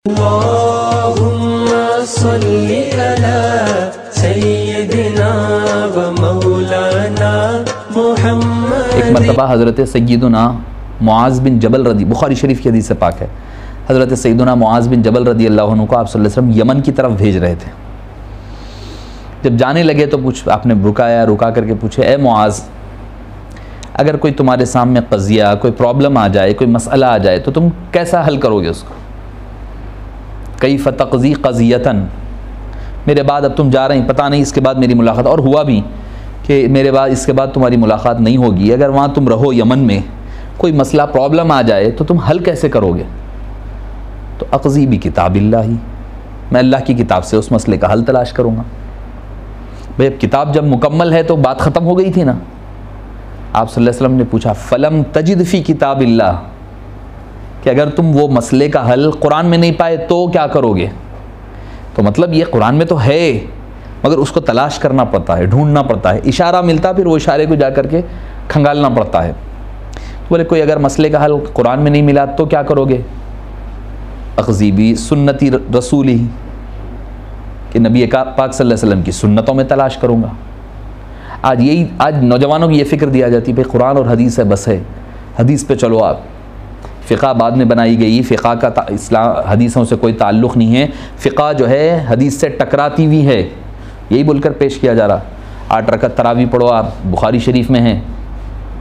अल्लाहुम्मा सल्ली अला सय्यिदिना व मौलाना मुहम्मद। एक मरतबा हज़रत सय्यदुना मुआज़ बिन जबल रदी, बुखारी शरीफ की हदीस से पाक है, हज़रत सय्यदुना मुआज़ बिन जबल रदी अल्लाह अन्हु को आप सल्लल्लाहु अलैहि वसल्लम यमन की तरफ भेज रहे थे। जब जाने लगे तो आपने रुका करके पूछे, ए मुआज़, अगर कोई तुम्हारे सामने क़ज़िया, कोई प्रॉब्लम आ जाए, कोई मसला आ जाए तो तुम कैसा हल करोगे उसको? कैफ़ तक़ज़ी क़ज़ियतन, मेरे बाद अब तुम जा रहे हैं, पता नहीं इसके बाद मेरी मुलाकात, और हुआ भी कि मेरे बाद इसके बाद तुम्हारी मुलाकात नहीं होगी, अगर वहाँ तुम रहो यमन में, कोई मसला प्रॉब्लम आ जाए तो तुम हल कैसे करोगे? तो अक़ज़ी भी किताबिल्लाही, मैं अल्लाह की किताब से उस मसले का हल तलाश करूँगा। भाई अब किताब जब मुकम्मल है तो बात ख़त्म हो गई थी ना। आप सल्लल्लाहु अलैहि वसल्लम ने पूछा, फ़लम तजिद फ़ी किताबिल्लाह, कि अगर तुम वो मसले का हल कुरान में नहीं पाए तो क्या करोगे? तो मतलब ये कुरान में तो है मगर उसको तलाश करना पड़ता है, ढूंढना पड़ता है, इशारा मिलता फिर वो इशारे को जा करके खंगालना पड़ता है। तो बोले कोई अगर मसले का हल कुरान में नहीं मिला तो क्या करोगे? अक़ज़ीबी सुन्नती रसूली, कि नबी पाक सल्लल्लाहु अलैहि वसल्लम की सुन्नतों में तलाश करूँगा। आज नौजवानों की ये फ़िक्र दिया जाती है भाई कुरान और हदीस है, बस है, हदीस पे चलो आप। फ़िक़ा बाद में बनाई गई, फ़िक़ा का इस्लाम हदीसों से कोई ताल्लुक़ नहीं है, फ़िक़ा जो है हदीस से टकराती हुई है, यही बोलकर पेश किया जा रहा। 8 रकत तरावी पढ़ो आप, बुखारी शरीफ में है,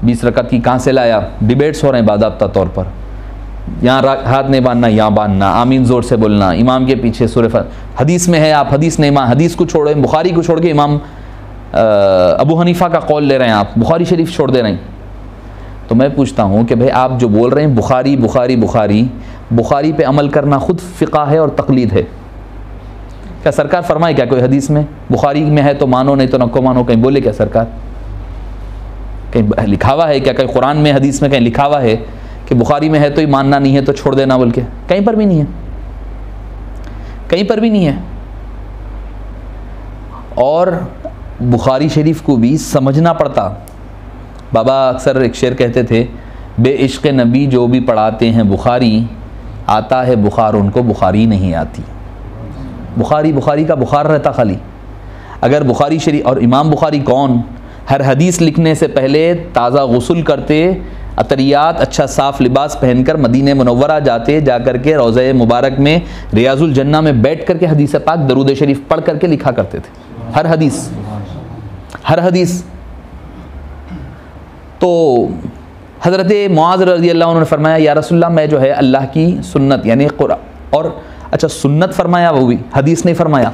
20 रकत की कहाँ से लाया? डिबेट्स हो रहे हैं बाज़ाब्ता तौर पर, यहाँ हाथ नहीं बांधना, यहाँ बांधना, आमीन ज़ोर से बोलना, इमाम के पीछे सूरह हदीस में है, आप हदीस नहीं मान, हदीस को छोड़े, बुखारी को छोड़ के इमाम अबू हनीफ़ा का कौल ले रहे हैं, आप बुखारी शरीफ छोड़ दे रहे हैं। तो मैं पूछता हूँ कि भाई आप जो बोल रहे हैं बुखारी बुखारी बुखारी, बुखारी पे अमल करना खुद फ़िक़ा है और तक़लीद है। क्या सरकार फरमाए क्या कोई हदीस में बुखारी में है तो मानो, नहीं तो नको मानो? कहीं बोले क्या सरकार? कहीं लिखा हुआ है क्या? कहीं कुरान में हदीस में कहीं लिखा हुआ है कि बुखारी में है तो ही मानना, नहीं है तो छोड़ देना बोल के? कहीं पर भी नहीं है, कहीं पर भी नहीं है। और बुखारी शरीफ को भी समझना पड़ता। बाबा अक्सर एक शेर कहते थे, बे इश्क़ नबी जो भी पढ़ाते हैं बुखारी, आता है बुखार उनको बुखारी नहीं आती। बुखारी बुखारी का बुखार रहता खाली। अगर बुखारी शरीफ, और इमाम बुखारी कौन, हर हदीस लिखने से पहले ताज़ा गुस्ल करते, अतरियात, अच्छा साफ़ लिबास पहनकर मदीने मुनव्वरा जाते, जा कर के रोज़े मुबारक में रियाजुल जन्ना में बैठ करके हदीस पाक दरूद शरीफ पढ़ करके लिखा करते थे। हर हदीस, हर हदीस। तो हज़रत मुआज़ रज़ियल्लाहु अन्हु ने फरमाया, या रसूलल्लाह, मैं जो है अल्लाह की सुन्नत यानी कुरान, और अच्छा सुन्नत फरमाया, वो भी हदीस नहीं फरमाया,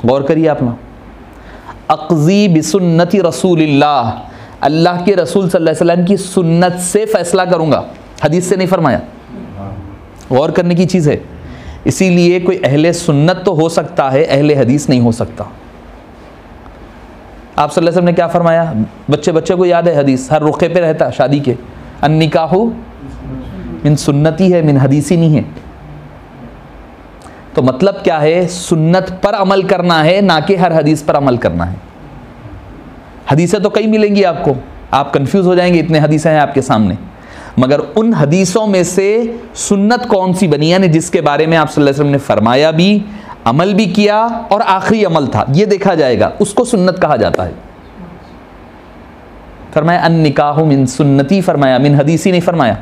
गौर करिए आप ना। अक़ज़ी बिसुन्नति रसूलिल्लाह, अल्लाह के रसूल सल्लल्लाहु अलैहि वसल्लम की सुन्नत से फ़ैसला करूँगा, हदीस से नहीं फरमाया। गौर करने की चीज़ है। इसीलिए कोई अहले सुन्नत तो हो सकता है, अहले हदीस नहीं हो सकता। आप सल्लल्लाहु अलैहि वसल्लम ने क्या फरमाया? बच्चे को याद है हदीस, हर रुखे पे रहता शादी के, अन्निकाहु मिन सुन्नती है, मिन हदीसी नहीं है। तो मतलब क्या है? सुन्नत पर अमल करना है, ना कि हर हदीस पर अमल करना है। हदीसें तो कई मिलेंगी आपको, आप कंफ्यूज हो जाएंगे, इतने हदीसें हैं आपके सामने, मगर उन हदीसों में से सुन्नत कौन सी बनी, यानी जिसके बारे में आप सल्लल्लाहु अलैहि वसल्लम ने फरमाया भी, अमल भी किया और आखिरी अमल था, ये देखा जाएगा, उसको सुन्नत कहा जाता है। फरमाया अन्निकाहु मिन सुन्नती, फरमाया मिन हदीसी नहीं फरमाया।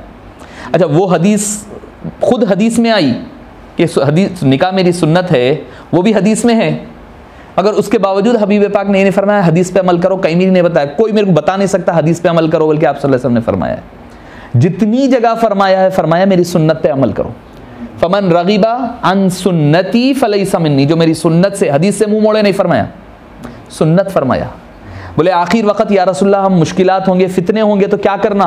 अच्छा, वो हदीस खुद हदीस में आई कि हदीस निकाह मेरी सुन्नत है, वो भी हदीस में है, अगर उसके बावजूद हबीब पाक ने नहीं फरमाया हदीस पे अमल करो, कहीं भी नहीं बताया, कोई मेरे को बता नहीं सकता हदीस पे अमल करो बल्कि आप सल्लल्लाहु अलैहि वसल्लम ने फरमाया है। जितनी जगह फरमाया है, फरमाया मेरी सुन्नत पे अमल करो। फमन रगीबा अन सुन्नती फलैसा मिन्नी, जो मेरी सुन्नत से, हदीस से मुंह मोड़े नहीं फरमाया, सुन्नत फरमाया। बोले आखिर वक़्त या रसूलल्लाह हम मुश्किलात होंगे, फितने होंगे तो क्या करना?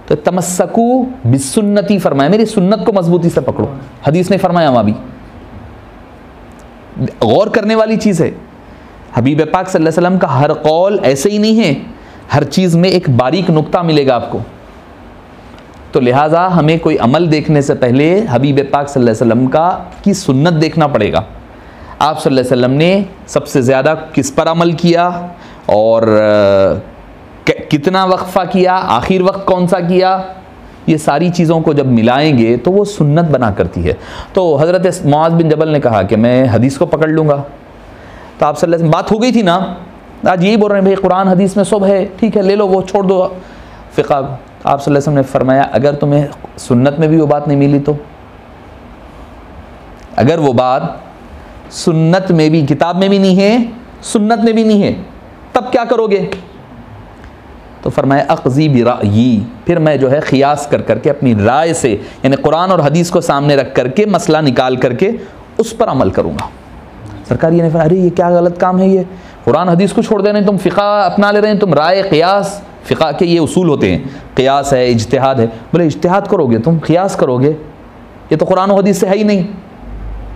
तो तमस्सकू बिसुन्नती फरमाया, मेरी सुन्नत को मजबूती से पकड़ो, हदीस ने फरमाया। वहाँ भी गौर करने वाली चीज़ है। हबीब पाक सल्लल्लाहु अलैहि वसल्लम का हर कौल ऐसे ही नहीं है, हर चीज़ में एक बारीक नुक्ता मिलेगा आपको। तो लिहाजा हमें कोई अमल देखने से पहले हबीब पाक सल्लल्लाहु अलैहि वसल्लम की सुन्नत देखना पड़ेगा। आप सल्लल्लाहु अलैहि वसल्लम ने सबसे ज़्यादा किस पर अमल किया और कितना वक्फ़ा किया, आखिर वक्त कौन सा किया, ये सारी चीज़ों को जब मिलाएंगे तो वो सुन्नत बना करती है। तो हज़रत मुआज़ बिन जबल ने कहा कि मैं हदीस को पकड़ लूँगा। तो आप सल्लल्लाहु अलैहि वसल्लम, बात हो गई थी ना, आज यही बोल रहे हैं भाई कुरान हदीस में सब है, ठीक है ले लो, वो छोड़ दो फ़िक़ा को। आप सल्लल्लाहु अलैहि वसल्लम ने फरमाया अगर तुम्हें सुन्नत में भी वो बात नहीं मिली तो, अगर वो बात सुन्नत में भी, किताब में भी नहीं है, सुन्नत में भी नहीं है, तब क्या करोगे? तो फरमाया अक़ज़ी बिराई, फिर मैं जो है क़ियास कर करके अपनी राय से, यानी कुरान और हदीस को सामने रख करके मसला निकाल करके उस पर अमल करूँगा। सरकार ये नहीं फरमाया अरे ये क्या गलत काम है, ये कुरान हदीस को छोड़ दे रहे हैं, तुम फ़िक़ा अपना ले रहे हैं, तुम राय क़ियास, फ़िक़ा के ये उसूल होते हैं, क़ियास है, इज्तिहाद है। बोले इज्तिहाद करोगे तुम, क़ियास करोगे, ये तो कुरान और हदीस से है ही नहीं।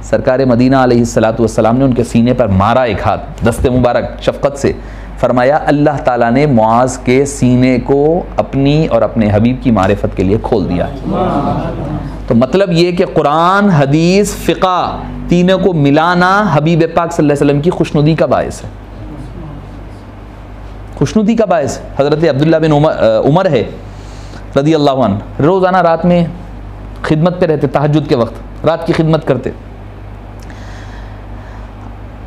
सरकार मदीना अलैहिस्सलातु वस्सलाम ने उनके सीने पर मारा एक हाथ, दस्ते मुबारक शफ़क़त से, फरमाया अल्लाह ताला ने मुआज़ के सीने को अपनी और अपने हबीब की मारिफत के लिए खोल दिया। तो मतलब ये कि कुरान हदीस फ़िक़ा तीनों को मिलाना हबीब पाक सल्लल्लाहु अलैहि वसल्लम की खुशनुदी का बायस है, खुशनुदी का बायस। हज़रत अब्दुल्ला बिन उमर है रज़ी अल्लाहु अन्हु, रोज़ाना रात में खिदमत पे रहते, तहज्जुद के वक्त रात की खिदमत करते।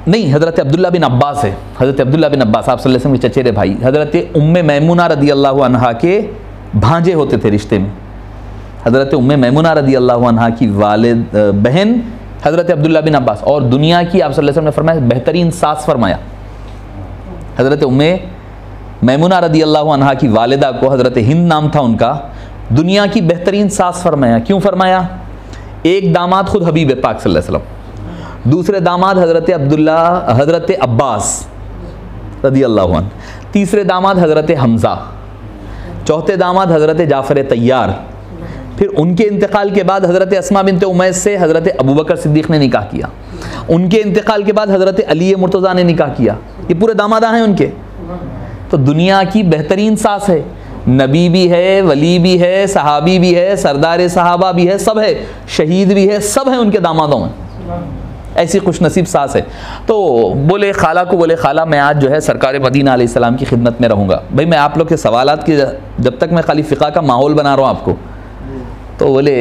नहीं, हज़रत अब्दुल्ला बिन अब्बास है, हज़रत अब्दुल्ला बिन अब्बास आप सल्लल्लाहु अलैहि वसल्लम के चचेरे भाई, हज़रत उम्मे मैमुना रज़ी अल्लाहु अन्हा के भांजे होते थे रिश्ते में। हज़रत उम्मे मैमुना रज़ी अल्लाहु अन्हा की वालिद बहन हज़रत अब्दुल्ला बिन अब्बास, और दुनिया की आप सल्लल्लाहु अलैहि वसल्लम ने फरमाया बेहतरीन सास फरमाया। हज़रत उम्मे मैमुना रज़ी अल्लाहु अन्हा की वालिदा को हज़रत हिंद नाम था उनका, दुनिया की बेहतरीन सास फरमाया। क्यों फरमाया? एक दामाद खुद हबीब पाक सल्लल्लाहु अलैहि वसल्लम, दूसरे दामाद हज़रत अब्बास रज़ी अल्लाहु अन्हु, तीसरे दामाद हज़रत हमज़ा, चौथे दामाद हज़रत जाफ़र तैयार। फिर उनके इंतकाल के बाद हज़रत अस्मा बिनत उमैस से हज़रत अबू बकर सिद्दीक़ ने निकाह किया, उनके इंतकाल के बाद हज़रत अली मुर्तज़ा ने निकाह किया। ये पूरे दामादा हैं उनके। तो दुनिया की बेहतरीन सास है, नबी भी है, वली भी है, सहाबी भी है, सरदार सहाबा भी है, सब है, शहीद भी है, सब है उनके दामादों में। ऐसी खुश नसीब सास है। तो बोले खाला को, बोले खाला मैं आज जो है सरकार मदीना अलैहिस्सलाम की खिदमत में रहूँगा। भाई मैं आप लोग के सवालात की, जब तक मैं खाली फ़िक़ा का माहौल बना रहा हूँ आपको, तो बोले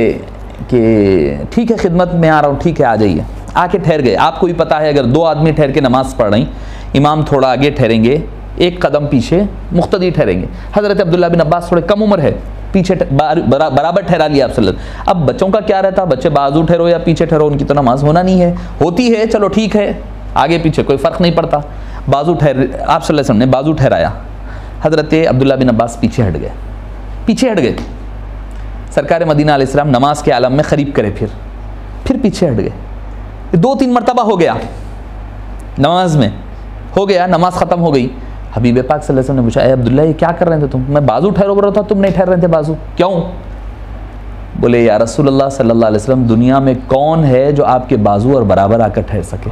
कि ठीक है खिदमत में आ रहा हूँ, ठीक है आ जाइए। आके ठहर गए। आपको भी पता है अगर दो आदमी ठहर के नमाज़ पढ़ रही, इमाम थोड़ा आगे ठहरेंगे, एक कदम पीछे मुख्तदी ठहरेंगे। हज़रत अब्दुल्ला बिन अब्बास थोड़े कम उम्र है, पीछे बराबर ठहरा लिया आप सल्लल्लाहु। अब बच्चों का क्या रहता, बच्चे बाजू ठहरो या पीछे ठहरो, उनकी तो नमाज होना नहीं है, होती है चलो ठीक है, आगे पीछे कोई फ़र्क नहीं पड़ता। बाजू ठहर, आप सल्लल्लाहु अलैहि वसल्लम ने बाजू ठहराया, हज़रत अब्दुल्ला बिन अब्बास पीछे हट गए, पीछे हट गए। सरकार मदीना अलैहिस्सलाम नमाज के आलम में क़रीब करे, फिर पीछे हट गए। 2-3 मरतबा हो गया, नमाज में हो गया, नमाज ख़त्म हो गई। हबीब पाक सल्लल्लाहु अलैहि वसल्लम ने पूछा ए अब्दुल्ला ये क्या कर रहे थे तुम? मैं बाजू ठहरो बोल रहा था, तुम नहीं ठहर रहे थे बाजू, क्यों? बोले या रसूलल्लाह सल्लल्लाहु अलैहि वसल्लम दुनिया में कौन है जो आपके बाजू और बराबर आकर ठहर सके?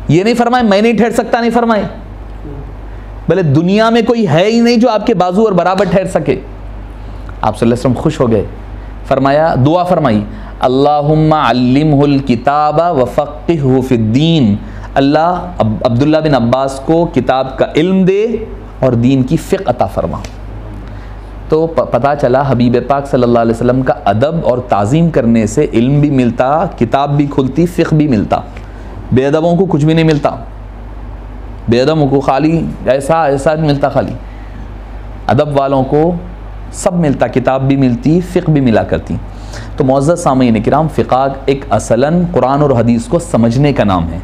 ये नहीं फरमाए मैं नहीं ठहर सकता, नहीं फरमाए, बोले दुनिया में कोई है ही नहीं जो आपके बाजू और बराबर ठहर सके। आप सल्लल्लाहु अलैहि वसल्लम खुश हो गए, फरमाया दुआ फरमाई अल्लाहुम्मा अल्लिमहुल किताबा व फ़क़्क़िहु फ़िद्दीन, अल्लाह अब्दुल्ला बिन अब्बास को किताब का इल्म दे और दीन की फ़िक़्ह अता फरमा। तो पता चला हबीब पाक सल्लल्लाहु अलैहि वसल्लम का अदब और ताज़ीम करने से इल्म भी मिलता, किताब भी खुलती, फ़िक़्ह भी मिलता। बेअदबों को कुछ भी नहीं मिलता, बेअदबों को खाली ऐसा मिलता, खाली अदब वालों को सब मिलता, किताब भी मिलती, फ़िक़्ह भी मिला करती। तो मुअज़्ज़ज़ सामीन किराम, फ़िक़्ह एक असलन कुरान और हदीस को समझने का नाम है,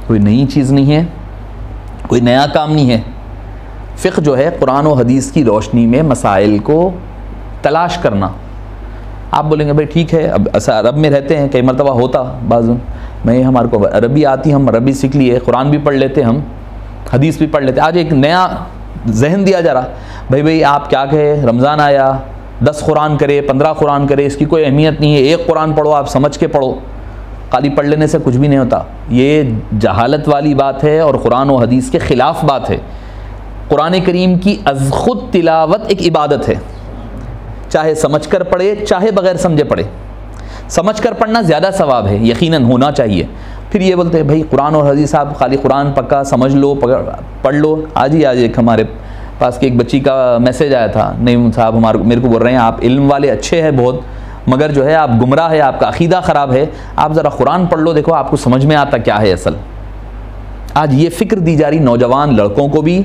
कोई नई चीज़ नहीं है, कोई नया काम नहीं है। फ़िक़्ह जो है कुरान और हदीस की रोशनी में मसाइल को तलाश करना। आप बोलेंगे भाई ठीक है, अब ऐसा अरब में रहते हैं, कई मरतबा होता बाज़ुन मैं हमारे को अरबी आती, हम अरबी सीख लिए, कुरान भी पढ़ लेते, हम हदीस भी पढ़ लेते। आज एक नया जहन दिया जा रहा, भाई आप क्या कहे, रमज़ान आया 10 कुरान करे, 15 कुरान करे, इसकी कोई अहमियत नहीं है, एक कुरान पढ़ो, आप समझ के पढ़ो, खाली पढ़ लेने से कुछ भी नहीं होता। ये जहालत वाली बात है और कुरान और हदीस के ख़िलाफ़ बात है। कुरान करीम की अज़ खुद तिलावत एक इबादत है, चाहे समझ कर पढ़े चाहे बग़ैर समझे पढ़े। समझ कर पढ़ना ज़्यादा सवाब है, यकीनन होना चाहिए। फिर ये बोलते हैं भाई कुरान और हदीस आप खाली कुरान पक्का समझ लो, पढ़ लो। आज ही एक हमारे पास की एक बच्ची का मैसेज आया था, नहीं साहब मेरे को बोल रहे हैं आप इल्म वाले अच्छे हैं बहुत, मगर जो है आप गुमराह है, आपका अकीदा ख़राब है, आप ज़रा कुरान पढ़ लो, देखो आपको समझ में आता क्या है असल। आज ये फ़िक्र दी जा रही नौजवान लड़कों को भी,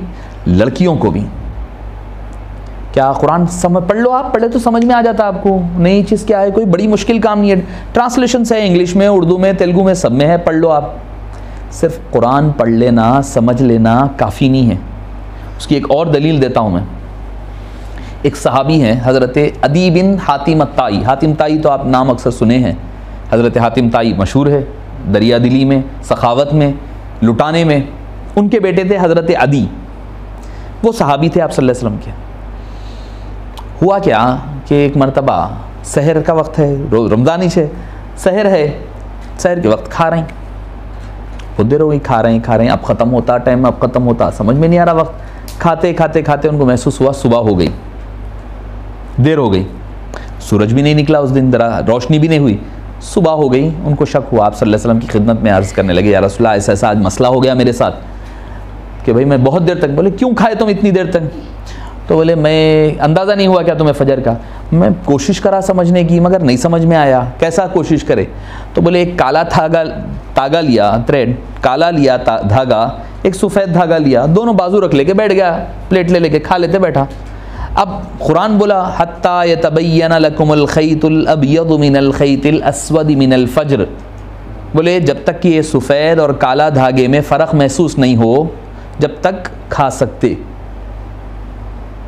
लड़कियों को भी, क्या कुरान समझ पढ़ लो, आप पढ़े तो समझ में आ जाता आपको, नई चीज़ क्या है, कोई बड़ी मुश्किल काम नहीं है, ट्रांसलेशन है इंग्लिश में, उर्दू में, तेलुगु में, सब में है, पढ़ लो आप। सिर्फ कुरान पढ़ लेना, समझ लेना काफ़ी नहीं है। उसकी एक और दलील देता हूँ मैं। एक सहाबी हैं हज़रत अदी बिन हातिम ताई। हातिम ताई तो आप नाम अक्सर सुने हैं, हज़रत हातिम ताई मशहूर है दरिया दिली में, सखावत में, लुटाने में। उनके बेटे थे हज़रत अदी, वो सहाबी थे आप सल्लल्लाहु अलैहि वसल्लम के। हुआ क्या कि एक मरतबा सहर का वक्त है, रोज़ रमज़ानी से सहर है, सहर के वक्त खा रहे हैं, बहुत देर हो गई खा रहे हैं, अब ख़त्म होता टाइम, अब ख़त्म होता, समझ में नहीं आ रहा वक्त। खाते खाते खाते उनको महसूस हुआ सुबह हो गई, देर हो गई, सूरज भी नहीं निकला उस दिन, जरा रोशनी भी नहीं हुई, सुबह हो गई। उनको शक हुआ, आप सल्लल्लाहु अलैहि वसल्लम की खिदमत में अर्ज़ करने लगे, या रसूलल्लाह ऐसा ऐसा आज मसला हो गया मेरे साथ कि भाई मैं बहुत देर तक। बोले क्यों खाए तुम इतनी देर तक? तो बोले मैं, अंदाज़ा नहीं हुआ क्या तुम्हें फजर का? मैं कोशिश करा समझने की मगर नहीं समझ में आया, कैसा कोशिश करे? तो बोले एक काला धागा लिया, थ्रेड काला लिया धागा, एक सफ़ेद धागा लिया, दोनों बाजू रख लेके बैठ गया, प्लेट ले लेके खा लेते बैठा। अब कुरान बोला हत्ता यतबय्यन लकुमुल खैतुल अबयदु मिनल खैतिल अस्वदि मिनल फज्र। बोले जब तक कि ये सफ़ेद और काला धागे में फ़र्क महसूस नहीं हो, जब तक खा सकते।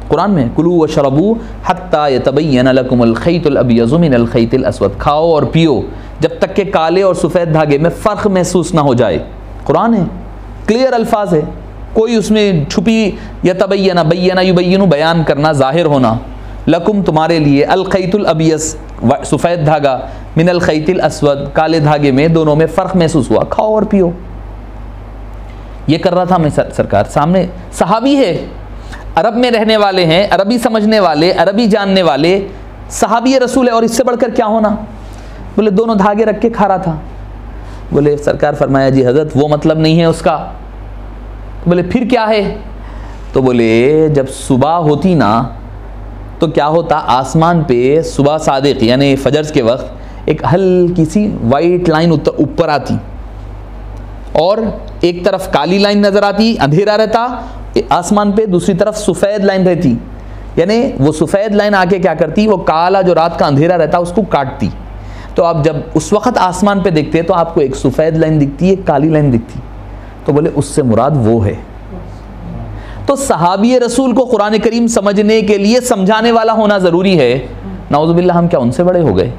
कुरान में कुलू वशरबू हत्ता यतबय्यन लकुमुल खैतुल अबयदु मिनल खैतिल अस्वद, खाओ और पियो जब तक कि काले और सफ़ेद धागे में फ़र्क महसूस ना हो जाए। कुरान है, क्लियर अल्फाज है, कोई उसमें छुपी यतबय्यना बय्यना युबय्यिनु बयान करना, ज़ाहिर होना। लकुम तुम्हारे लिए, अल खैतुल अबयस सफ़ेद धागा, मिनल खैतिल अस्वद काले धागे में, दोनों में फ़र्क महसूस हुआ, खाओ और पियो। ये कर रहा था मैं सरकार सामने, सहाबी है, अरब में रहने वाले हैं, अरबी समझने वाले, अरबी जानने वाले, सहाबी रसूल है, और इससे बढ़कर क्या होना। बोले दोनों धागे रख के खा रहा था। बोले सरकार फरमाया जी हज़रत वो मतलब नहीं है उसका। बोले फिर क्या है? तो बोले जब सुबह होती ना तो क्या होता, आसमान पे सुबह सादिक यानी फजर के वक्त एक हल्की सी वाइट लाइन ऊपर आती, और एक तरफ काली लाइन नज़र आती, अंधेरा रहता आसमान पे, दूसरी तरफ सफ़ेद लाइन रहती, यानी वो सफ़ेद लाइन आके क्या करती, वो काला जो रात का अंधेरा रहता उसको काटती। तो आप जब उस वक़्त आसमान पे देखते तो आपको एक सफ़ेद लाइन दिखती, एक काली लाइन दिखती। तो बोले उससे मुराद वो है। तो सहाबी रसूल को कुरान करीम समझने के लिए समझाने वाला होना ज़रूरी है। नाउज़ुबिल्लाह हम क्या उनसे बड़े हो गए?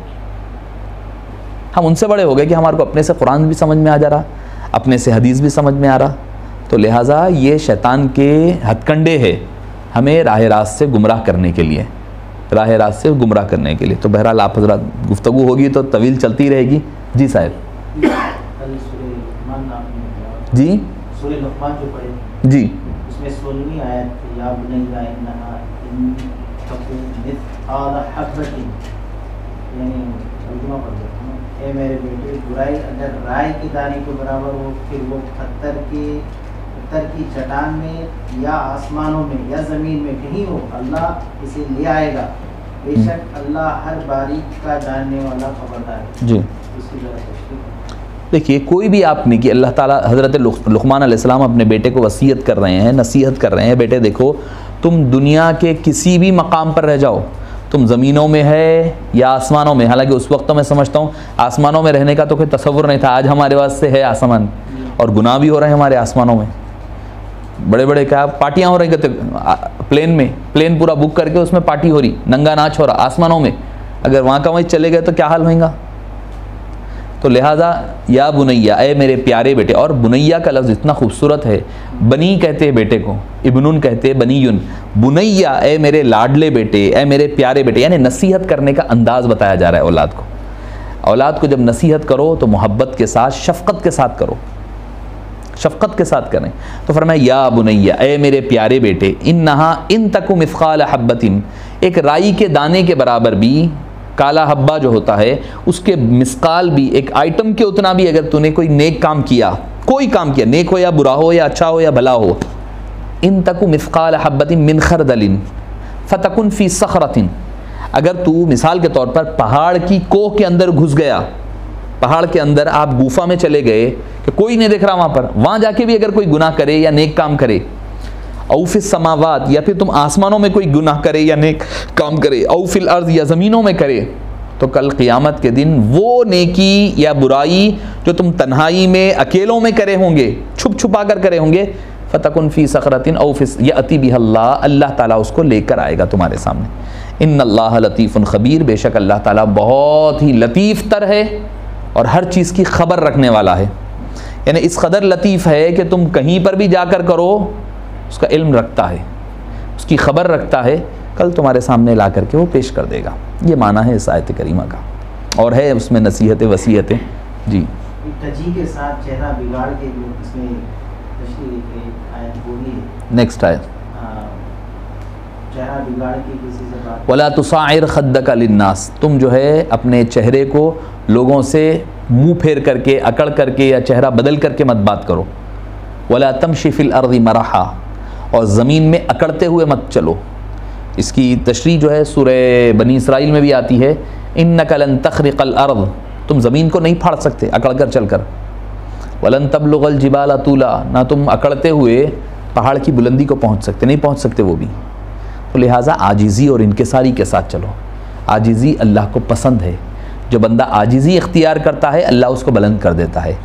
हम उनसे बड़े हो गए कि हमारे को अपने से कुरान भी समझ में आ जा रहा, अपने से हदीस भी समझ में आ रहा। तो लिहाजा ये शैतान के हथकंडे है हमें राह रास्त से गुमराह करने के लिए, राह रास्त से गुमराह करने के लिए। तो बहरहाल आप हज़रात गुफ्तगू होगी तो तवील चलती रहेगी। जी साहब। जी सूरह लुक़मान जो पढ़े जी, उसमें 16वीं आयत या बुनैया इन्नहा इन तकू मिथक़ाल हब्बतिन, यानी तर्जुमा पढ़ देता हूँ, ए मेरे बेटे बुराई अगर राई के दाने के बराबर हो, फिर वो पत्थर की चट्टान में या आसमानों में या ज़मीन में कहीं हो, अल्लाह इसे ले आएगा। बेशक अल्लाह हर बारीक का जानने वाला खबरदार है। जी इसकी ज़रा तशरीह करें। देखिए कोई भी आपने कि अल्लाह ताला हज़रत लुक़मान अलैहिस्सलाम अपने बेटे को वसीयत कर रहे हैं, नसीहत कर रहे हैं, बेटे देखो तुम दुनिया के किसी भी मकाम पर रह जाओ, तुम ज़मीनों में है या आसमानों में। हालांकि उस वक्त तो मैं समझता हूँ आसमानों में रहने का तो कोई तसव्वुर नहीं था, आज हमारे वास्ते है आसमान, और गुनाह भी हो रहे हैं हमारे आसमानों में। बड़े बड़े क्या पार्टियाँ हो रही, कहते प्लेन में, प्लेन पूरा बुक करके उसमें पार्टी हो रही, नंगा नाच हो रहा आसमानों में। अगर वहाँ का वहीं चले गए तो क्या हाल होगा। तो लिहाजा या बुनैया, ए मेरे प्यारे बेटे, और बुनैया का लफ्ज़ इतना खूबसूरत है, बनी कहते हैं बेटे को, इब्नुन कहते हैं बनीयुन, बुनैया ए मेरे लाडले बेटे, ए मेरे प्यारे बेटे, यानी नसीहत करने का अंदाज़ बताया जा रहा है औलाद को। औलाद को जब नसीहत करो तो मोहब्बत के साथ, शफ़क़त के साथ करो, शफ़क़त के साथ करें। तो फरमाया या बुनैया, ए मेरे प्यारे बेटे, इन्नहा इन तकु मिस्क़ाल हब्बतिन, एक राई के दाने के बराबर भी, काला हब्बा जो होता है उसके मिस्काल भी, एक आइटम के उतना भी अगर तूने कोई नेक काम किया, कोई काम किया, नेक हो या बुरा हो या अच्छा हो या भला हो, इन तकु मिस्काल हब्बतिन मिन खरदलिन फतकुन फी सखरतिन, अगर तू मिसाल के तौर पर पहाड़ की कोह के अंदर घुस गया, पहाड़ के अंदर आप गुफा में चले गए कि कोई नहीं देख रहा वहाँ पर, वहाँ जाके भी अगर कोई गुनाह करे या नेक काम करे, औफिस समावात, या फिर तुम आसमानों में कोई गुनाह करे या नेक काम करे, औफिल अर्द, या ज़मीनों में करे, तो कल क़ियामत के दिन वो नेकी या बुराई जो तुम तन्हाई में अकेलों में करे होंगे, छुप छुपा कर करे होंगे, फ़तकुन फ़ी सखरतिन औफिस यअती बिहल्लाह, अल्लाह ताला उसको लेकर आएगा तुम्हारे सामने। इन्नल्लाह लतीफ़ुन ख़बीर, बेशक अल्लाह ताला बहुत ही लतीफ़ तर है और हर चीज़ की खबर रखने वाला है। यानी इस कदर लतीफ़ है कि तुम कहीं पर भी जाकर करो उसका इल्म रखता है, उसकी खबर रखता है, कल तुम्हारे सामने ला करके वो पेश कर देगा। ये माना है इस आयत करीमा का, और है उसमें नसीहतें वसीयतें। जी, तजी के साथ चेहरा बिगाड़ के जो इसमें तशरीह आयत बोली है, नेक्स्ट आयत, चेहरा बिगाड़ के किसी से बात, वला तुसाइर खद्दका लिन्नास, तुम जो है अपने चेहरे को लोगों से मुंह फेर करके, अकड़ करके या चेहरा बदल करके मत बात करो। वला तमशी फिल अर्दी मरहा, और ज़मीन में अकड़ते हुए मत चलो। इसकी तशरीह जो है सूरह बनी इसराइल में भी आती है, इन्नका लन तखरिक़ल अर्द, तुम ज़मीन को नहीं फाड़ सकते अकड़ कर चल कर। वलन तबलुगल जिबाल तूला, ना तुम अकड़ते हुए पहाड़ की बुलंदी को पहुँच सकते, नहीं पहुँच सकते वो भी। तो लिहाजा आजिज़ी और इनकिसारी के साथ चलो। आजिज़ी अल्लाह को पसंद है, जो बंदा आजिज़ी इख्तियार करता है अल्लाह उसको बुलंद कर देता है,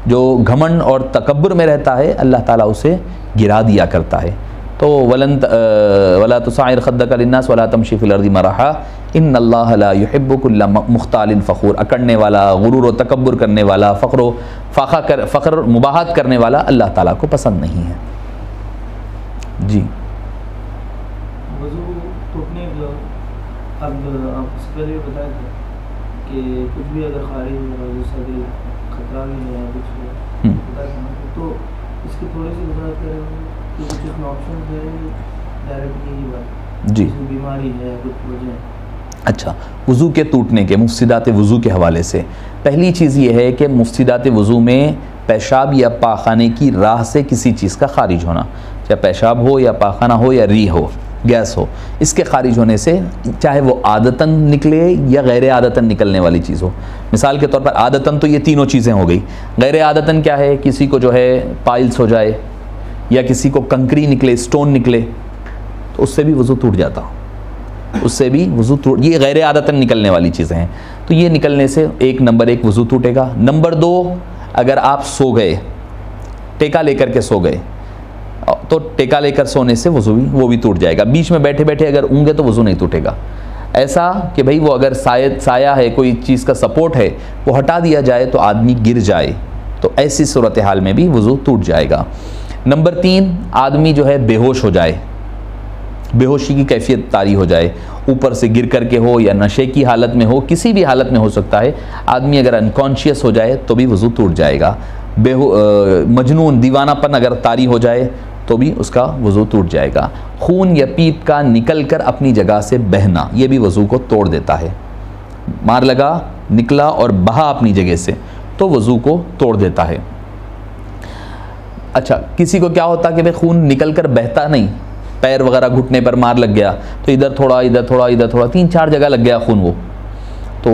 जो घमंड और तकब्बुर में रहता है अल्लाह ताला उसे गिरा दिया करता है। तो वला तुसाइर खद्दका लिन्नास वला तमशी फिल अर्दी मरहा इन्नल्लाह ला युहिब्बु कुल्ला मुख्तालिन फ़खूर, अकड़ने वाला, गुरूर और तकब्बुर करने वाला, फ़ख्र मुबाहत करने वाला अल्लाह ताला को पसंद नहीं है। जी, वज़ू टूटने के अब आप उससे पहले बताया था कि कुछ भी अगर खारिज हो, सर्दी खतरा भी नहीं है कुछ बताया था, तो इसकी थोड़ी सी वजाहत करें कि कुछ इसमें ऑप्शन है डायरेक्ट यही बात जी, बीमारी है कुछ वजह। अच्छा, वज़ू के टूटने के मुफ्सिदात वज़ू के हवाले से पहली चीज़ ये है कि मुफ्सिदात वज़ू में पेशाब या पाखाने की राह से किसी चीज़ का खारिज होना, चाहे पेशाब हो या पाखाना हो या री हो, गैस हो, इसके खारिज होने से, चाहे वो आदतन निकले या गैर आदतन निकलने वाली चीज़ हो। मिसाल के तौर पर आदतन तो ये तीनों चीज़ें हो गई, गैर आदतन क्या है, किसी को जो है पाइल्स हो जाए या किसी को कंकरी निकले, स्टोन निकले, तो उससे भी वज़ू टूट जाता, उससे भी वज़ू टूट, ये गैर आदतन निकलने वाली चीज़ें हैं। तो ये निकलने से नंबर 1 वज़ू टूटेगा। नंबर 2, अगर आप सो गए, टेका लेकर के सो गए, तो टेका लेकर सोने से वज़ू भी वो भी टूट जाएगा। बीच में बैठे बैठे अगर ऊँगे तो वज़ू नहीं टूटेगा। ऐसा कि भाई वो अगर साया है, कोई चीज़ का सपोर्ट है, वो हटा दिया जाए तो आदमी गिर जाए, तो ऐसी सूरत हाल में भी वज़ू टूट जाएगा। नंबर 3, आदमी जो है बेहोश हो जाए, बेहोशी की कैफियत तारी हो जाए, ऊपर से गिर करके हो या नशे की हालत में हो, किसी भी हालत में हो सकता है, आदमी अगर अनकॉन्शियस हो जाए तो भी वज़ू टूट जाएगा। मजनून, दीवानापन अगर तारी हो जाए तो भी उसका वज़ू टूट जाएगा। खून या पीप का निकल कर अपनी जगह से बहना, ये भी वज़ू को तोड़ देता है। मार लगा, निकला और बहा अपनी जगह से, तो वज़ू को तोड़ देता है। अच्छा, किसी को क्या होता है कि भाई खून निकल कर बहता नहीं, पैर वगैरह घुटने पर मार लग गया तो इधर थोड़ा इधर थोड़ा इधर थोड़ा 3-4 जगह लग गया खून, वो तो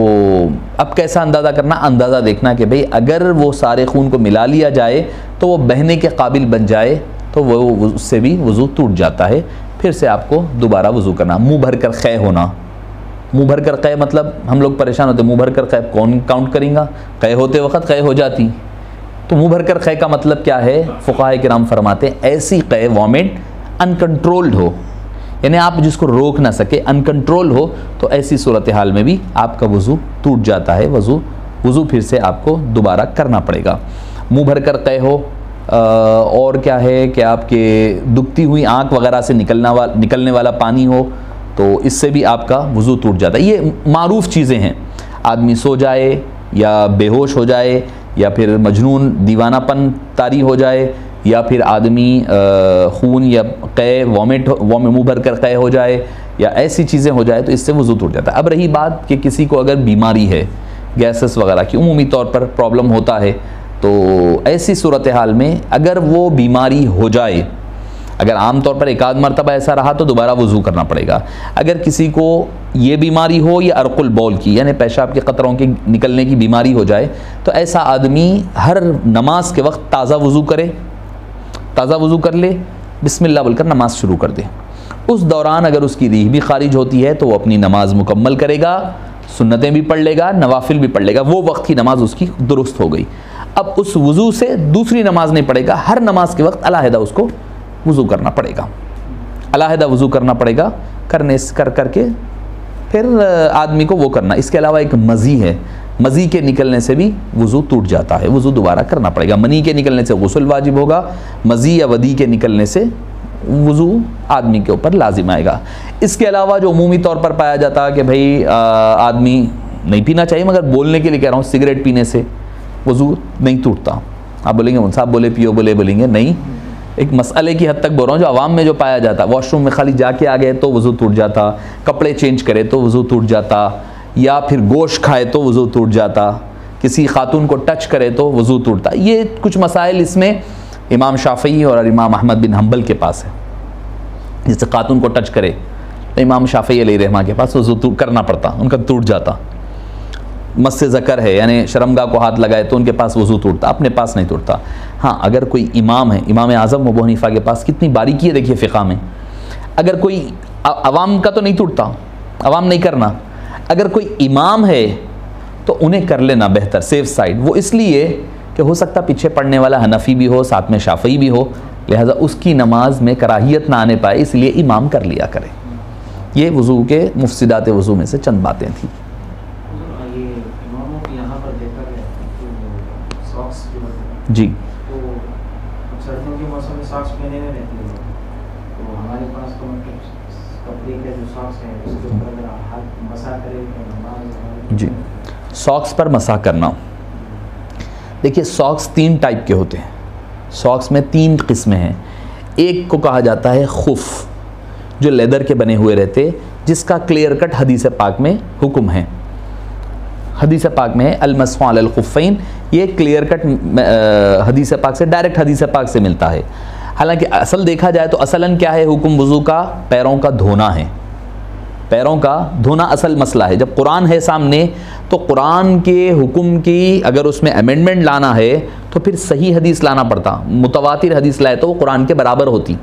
अब कैसा अंदाज़ा करना, अंदाज़ा देखना कि भाई अगर वो सारे खून को मिला लिया जाए तो वो बहने के काबिल बन जाए तो वो उससे भी वज़ू टूट जाता है। फिर से आपको दोबारा वज़ू करना। मुंह भर कर क़ै होना, मुंह भर कर क़ै मतलब हम लोग परेशान होते, मुंह भर कर क़ै कौन काउंट करेगा, क़ै होते वक्त क़ै हो जाती, तो मुंह भर कर क़ै का मतलब क्या है, फ़ुक़हा किराम फरमाते हैं ऐसी क़ै वॉमिट अनकंट्रोल्ड हो, यानी आप जिसको रोक ना सके, अनकंट्रोल हो, तो ऐसी सूरत हाल में भी आपका वज़ू टूट जाता है। वज़ू फिर से आपको दोबारा करना पड़ेगा। मुंह भर कर क़ै हो, और क्या है कि आपके दुखती हुई आँख वगैरह से निकलने वाला पानी हो, तो इससे भी आपका वज़ू टूट जाता है। ये मारूफ़ चीज़ें हैं। आदमी सो जाए या बेहोश हो जाए या फिर मजनून दीवानापन तारी हो जाए या फिर आदमी खून या क़ै वॉमिट मुँह भर कर क़ै हो जाए या ऐसी चीज़ें हो जाए तो इससे वज़ू टूट जाता है। अब रही बात कि किसी को अगर बीमारी है, गैसेस वगैरह की उमूमी तौर पर प्रॉब्लम होता है, तो ऐसी सूरत हाल में अगर वो बीमारी हो जाए, अगर आमतौर पर एक आध मरतबा ऐसा रहा तो दोबारा वज़ू करना पड़ेगा। अगर किसी को ये बीमारी हो या अर्कुल बौल की यानी पेशाब के कतरों के निकलने की बीमारी हो जाए तो ऐसा आदमी हर नमाज के वक्त ताज़ा वज़ू करे, ताज़ा वज़ू कर ले, बिस्मिल्लाह बोलकर नमाज शुरू कर दे। उस दौरान अगर उसकी रीह भी खारिज होती है तो वो अपनी नमाज मुकम्मल करेगा, सुन्नतें भी पढ़ लेगा, नवाफिल भी पढ़ लेगा, वो वक्त की नमाज उसकी दुरुस्त हो गई। अब उस वज़ू से दूसरी नमाज नहीं पढ़ेगा, हर नमाज के वक्त अलहदा उसको वज़ू करना पड़ेगा, अलहदा वज़ू करना पड़ेगा। करके फिर आदमी को वो करना। इसके अलावा एक मज़ी है, मज़ी के निकलने से भी वज़ू टूट जाता है, वज़ू दोबारा करना पड़ेगा। मनी के निकलने से गुस्ल वाजिब होगा, मज़ी या वदी के निकलने से वज़ू आदमी के ऊपर लाजिम आएगा। इसके अलावा जो उमूमी तौर पर पाया जाता है कि भाई आदमी नहीं पीना चाहिए, मगर बोलने के लिए कह रहा हूँ, सिगरेट पीने से वज़ू नहीं टूटता। आप बोलेंगे मुन साहब बोले पियो, बोलेंगे नहीं, एक मसले की हद तक बोल रहा हूँ जो आवाम में जो पाया जाता, वॉशरूम में खाली जाके आ गए तो वज़ू टूट जाता, कपड़े चेंज करे तो वज़ू टूट जाता, या फिर गोश्त खाए तो वज़ू टूट जाता, किसी खातून को टच करे तो वज़ू टूटता। ये कुछ मसाइल इसमें इमाम शाफ़ई और इमाम अहमद बिन हम्बल के पास है। जैसे खातून को टच करे तो इमाम शाफ़ई अलैहिर्रहमा के पास वज़ू करना पड़ता, उनका टूट जाता। मस्से ज़कर है यानी शर्मगाह को हाथ लगाए तो उनके पास वज़ू टूटता, अपने पास नहीं टूटता। हाँ, अगर कोई इमाम है, इमाम आज़म अबू हनीफ़ा के पास कितनी बारीकी है देखिए फ़िक़्ह में। अगर कोई अवाम का तो नहीं टूटता, अवाम नहीं करना, अगर कोई इमाम है तो उन्हें कर लेना बेहतर, सेफ साइड। वो इसलिए कि हो सकता पीछे पढ़ने वाला हनफ़ी भी हो, साथ में शाफ़ई भी हो, लिहाजा उसकी नमाज में कराहियत ना आने पाए, इसलिए इमाम कर लिया करे। ये वज़ू के मुफ़सिदात वज़ू में से चंद बातें थी। जी, तो सर्दियों के मौसम में सॉक्स पहने हुए रहते हैं, तो हमारे पास तो मतलब कपड़े के जो सॉक्स हैं उसके ऊपर अगर हाथ मसा करें तो नमाज। जी, सॉक्स पर मसा करना, देखिए सॉक्स 3 टाइप के होते हैं। सॉक्स में 3 किस्में हैं। एक को कहा जाता है खुफ, जो लेदर के बने हुए रहते, जिसका क्लियर कट हदीस पाक में हुक्म है। हदीस पाक में है अलमस्हु अलल खुफ़ैन, ये क्लियर कट हदीस पाक से, डायरेक्ट हदीस पाक से मिलता है। हालांकि असल देखा जाए तो असलन क्या है हुक्म वज़ू का? पैरों का धोना है, पैरों का धोना असल मसला है। जब कुरान है सामने तो कुरान के हुक्म की अगर उसमें अमेंडमेंट लाना है तो फिर सही हदीस लाना पड़ता। मुतवातिर हदीस लाए तो वो कुरान के बराबर होती।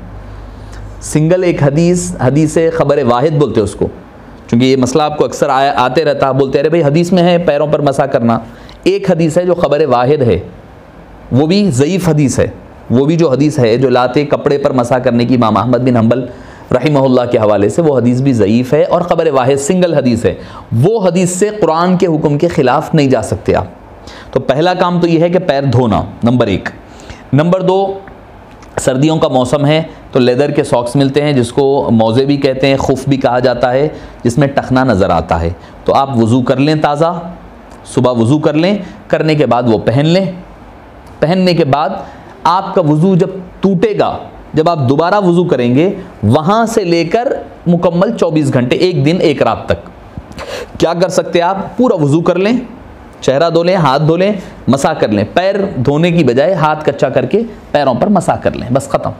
सिंगल एक हदीस खबर वाहिद बोलते उसको, क्योंकि ये मसला आपको अक्सर आते रहता, बोलते अरे भाई हदीस में है पैरों पर मसा करना। एक हदीस है जो खबर वाहिद है, वो भी ज़ईफ़ हदीस है। वो भी जो हदीस है जो लाते कपड़े पर मसा करने की इमाम अहमद बिन हम्बल रहिमहुल्लाह के हवाले से, वो हदीस भी ज़ईफ़ है और खबर वाहिद सिंगल हदीस है। वो हदीस से कुरान के हुक्म के ख़िलाफ़ नहीं जा सकते आप। तो पहला काम तो ये है कि पैर धोना, नंबर 1। नंबर 2, सर्दियों का मौसम है तो लेदर के सॉक्स मिलते हैं, जिसको मौज़े भी कहते हैं, खुफ भी कहा जाता है, जिसमें टखना नज़र आता है। तो आप वज़ू कर लें, ताज़ा सुबह वज़ू कर लें, करने के बाद वो पहन लें। पहनने के बाद आपका वज़ू जब टूटेगा, जब आप दोबारा वज़ू करेंगे, वहाँ से लेकर मुकम्मल 24 घंटे, 1 दिन 1 रात तक क्या कर सकते हैं आप? पूरा वज़ू कर लें, चेहरा धो लें, हाथ धो लें, मसा कर लें। पैर धोने की बजाय हाथ कच्चा करके पैरों पर मसा कर लें, बस ख़त्म,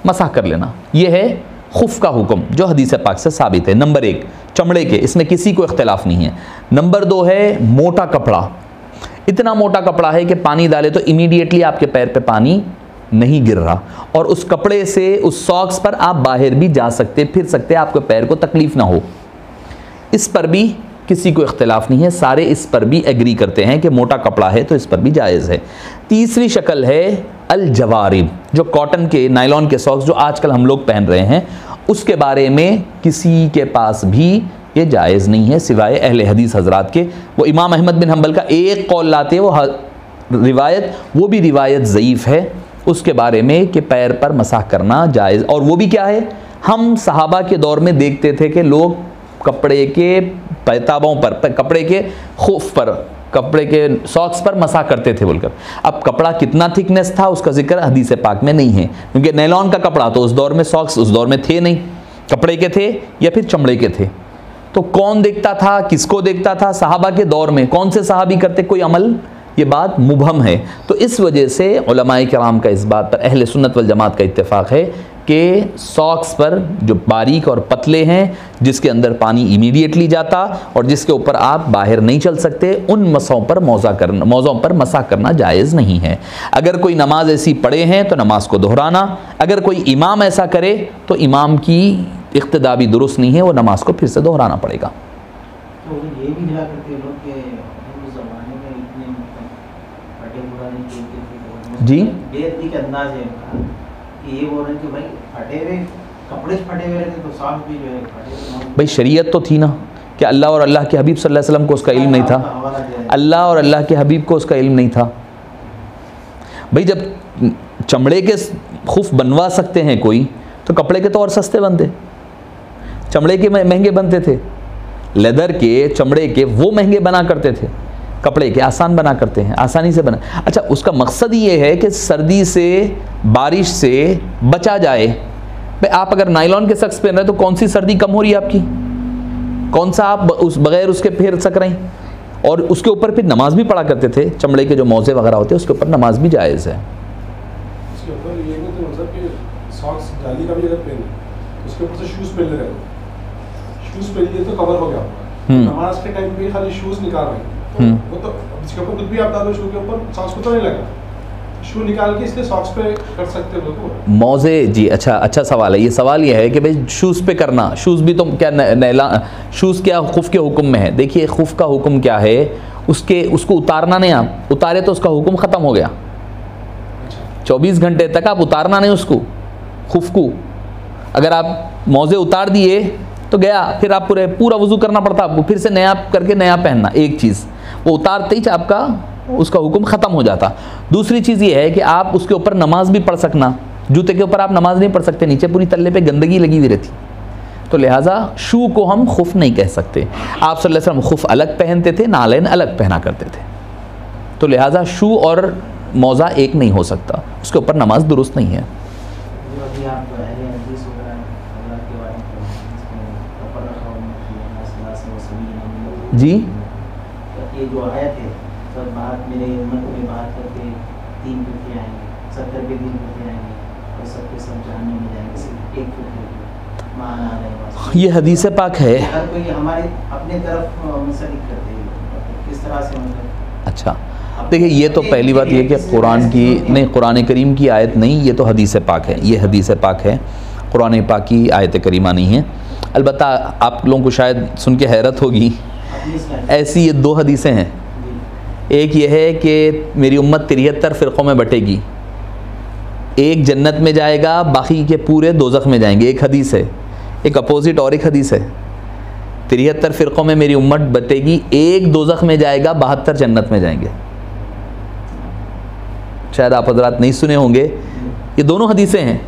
मसा कर लेना। यह है खुफ का हुक्म जो हदीस पाक से साबित है। नंबर 1 चमड़े के, इसमें किसी को इख्तिलाफ नहीं है। नंबर 2 है मोटा कपड़ा। इतना मोटा कपड़ा है कि पानी डाले तो इमीडिएटली आपके पैर पे पानी नहीं गिर रहा, और उस कपड़े से, उस सॉक्स पर आप बाहर भी जा सकते, फिर सकते, आपके पैर को तकलीफ़ ना हो। इस पर भी किसी को इख्तिलाफ नहीं है, सारे इस पर भी एग्री करते हैं कि मोटा कपड़ा है तो इस पर भी जायज़ है। तीसरी शक्ल है अल जवारिब, जो कॉटन के, नायलॉन के सॉक्स जो आजकल हम लोग पहन रहे हैं, उसके बारे में किसी के पास भी ये जायज़ नहीं है सिवाय अहले हदीस हजरात के। वो इमाम अहमद बिन हम्बल का एक कौल लाते हैं, वो रिवायत, वो भी रिवायत ज़ईफ़ है उसके बारे में कि पैर पर मसाह करना जायज़। और वो भी क्या है, हम सहाबा के दौर में देखते थे कि लोग कपड़े के पैताबों पर, कपड़े के खुफ पर, कपड़े के सॉक्स पर मसा करते थे बोलकर। अब कपड़ा कितना थिकनेस था उसका जिक्र हदीस पाक में नहीं है, क्योंकि नायलॉन का कपड़ा तो उस दौर में, सॉक्स उस दौर में थे नहीं, कपड़े के थे या फिर चमड़े के थे। तो कौन देखता था, किसको देखता था? सहाबा के दौर में कौन से सहाबी करते कोई अमल? ये बात मुबहम है। तो इस वजह से उलमाए किराम का इस बात पर, अहले सुन्नत वल जमात का इत्तेफाक है कि सॉक्स पर जो बारीक और पतले हैं, जिसके अंदर पानी इमीडिएटली जाता और जिसके ऊपर आप बाहर नहीं चल सकते, उन मसों पर मौज़ों पर मसा करना जायज़ नहीं है। अगर कोई नमाज ऐसी पढ़े हैं तो नमाज को दोहराना, अगर कोई इमाम ऐसा करे तो इमाम की इक़्तिदा भी दुरुस्त नहीं है, वो नमाज को फिर से दोहराना पड़ेगा। तो ये भी दिला करते लोग कि उस ज़माने में इतने फटे पुराने थे जी बेअदबी का अंदाज है उनका कि ये बोल रहे हैं कि भाई फटे हुए कपड़े फटे हुए रहते तो साफ भी जो है फटे। भाई शरीयत तो थी ना कि अल्लाह और अल्लाह के हबीब सल्लल्लाहु अलैहि वसल्लम को उसका इल्म नहीं था, अल्लाह और अल्लाह के हबीब को उसका इल्म नहीं था। भाई जब चमड़े के खुफ बनवा सकते हैं कोई, तो कपड़े के तो और सस्ते बनते, चमड़े के महंगे बनते थे, लेदर के चमड़े के वो महंगे बना करते थे, कपड़े के आसान बना करते हैं, आसानी से बना। अच्छा, उसका मकसद ये है कि सर्दी से बारिश से बचा जाए। भाई आप अगर नायलॉन के सख्स पहन रहे हैं तो कौन सी सर्दी कम हो रही है आपकी, कौन सा आप उस बगैर उसके फेर सक रहे हैं। और उसके ऊपर फिर नमाज भी पढ़ा करते थे, चमड़े के जो मौजे वगैरह होते हैं उसके ऊपर नमाज भी जायज़ है। उसके ऊपर ये भी तो मतलब कि सॉक्स जाली का भी अगर पहने उसके ऊपर से शूज़ पहन रहे हो, शूज़ पहन लिए तो कवर हो गया, नमाज के टाइम पे खाली शूज़ निकाल रहे हैं तो वो तो इसके ऊपर कुछ भी आप डालो शू के ऊपर, सॉक्स को तो नहीं लगा, शू निकाल के इसलिए सॉक्स पे कर सकते हो लोग मौजे। जी अच्छा सवाल है। ये सवाल ये है कि भाई शूज़ पे करना, शूज़ भी तो क्या नैला शूज़ क्या खुफ के हुक्म में है। देखिए खुफ का हुक्म क्या है, उसको उतारना नहीं, आप उतारे तो उसका हुक्म ख़त्म हो गया। 24 घंटे तक आप उतारना नहीं उसको, खुफ को। अगर आप मौजे उतार दिए तो गया, फिर आप पूरा वज़ू करना पड़ता आपको, फिर से नया करके नया पहनना। एक चीज़ वो उतारते ही आपका उसका हुक्म ख़त्म हो जाता। दूसरी चीज़ ये है कि आप उसके ऊपर नमाज भी पढ़ सकना, जूते के ऊपर आप नमाज नहीं पढ़ सकते, नीचे पूरी तल्ले पे गंदगी लगी हुई रहती, तो लिहाजा शू को हम खुफ नहीं कह सकते। आप सल्लल्लाहु अलैहि वसल्लम खुफ अलग पहनते थे, नालैन अलग पहना करते थे, तो लिहाजा शू और मौज़ा एक नहीं हो सकता, उसके ऊपर नमाज दुरुस्त नहीं है। जी ये जो आयत है सब बात मेरे उम्मत में बात करके 3 फिरके आएंगे, 70 के 3 फिरके आएंगे और सबके सब जहन्नम में जाएंगे, सिर्फ एक फिरके मान आ रहे हैं। ये हदीस पाक है, हर कोई हमारे अपने तरफ मुंसलिक करते हैं, किस तरह से मतलब। अच्छा देखिए, ये तो पहली बात ये कि कुरान की नहीं, कुरान करीम की आयत नहीं, ये तो हदीस पाक है, ये हदीस पाक है, कुरान पाक की आयत करीमा नहीं है। अलबत्ता आप लोगों को शायद सुन के हैरत होगी, ऐसी ये 2 हदीसें हैं। एक ये है कि मेरी उम्मत 73 फ़िरक़ों में बटेगी, एक जन्नत में जाएगा, बाकी के पूरे दोज़ख में जाएंगे, एक हदीस है। एक अपोजिट और एक हदीस है, 73 फ़िरक़ों में मेरी उम्मत बटेगी, एक दोज़ख में जाएगा, 72 जन्नत में जाएंगे। शायद आप हज़रात नहीं सुने होंगे, ये दोनों हदीसें हैं।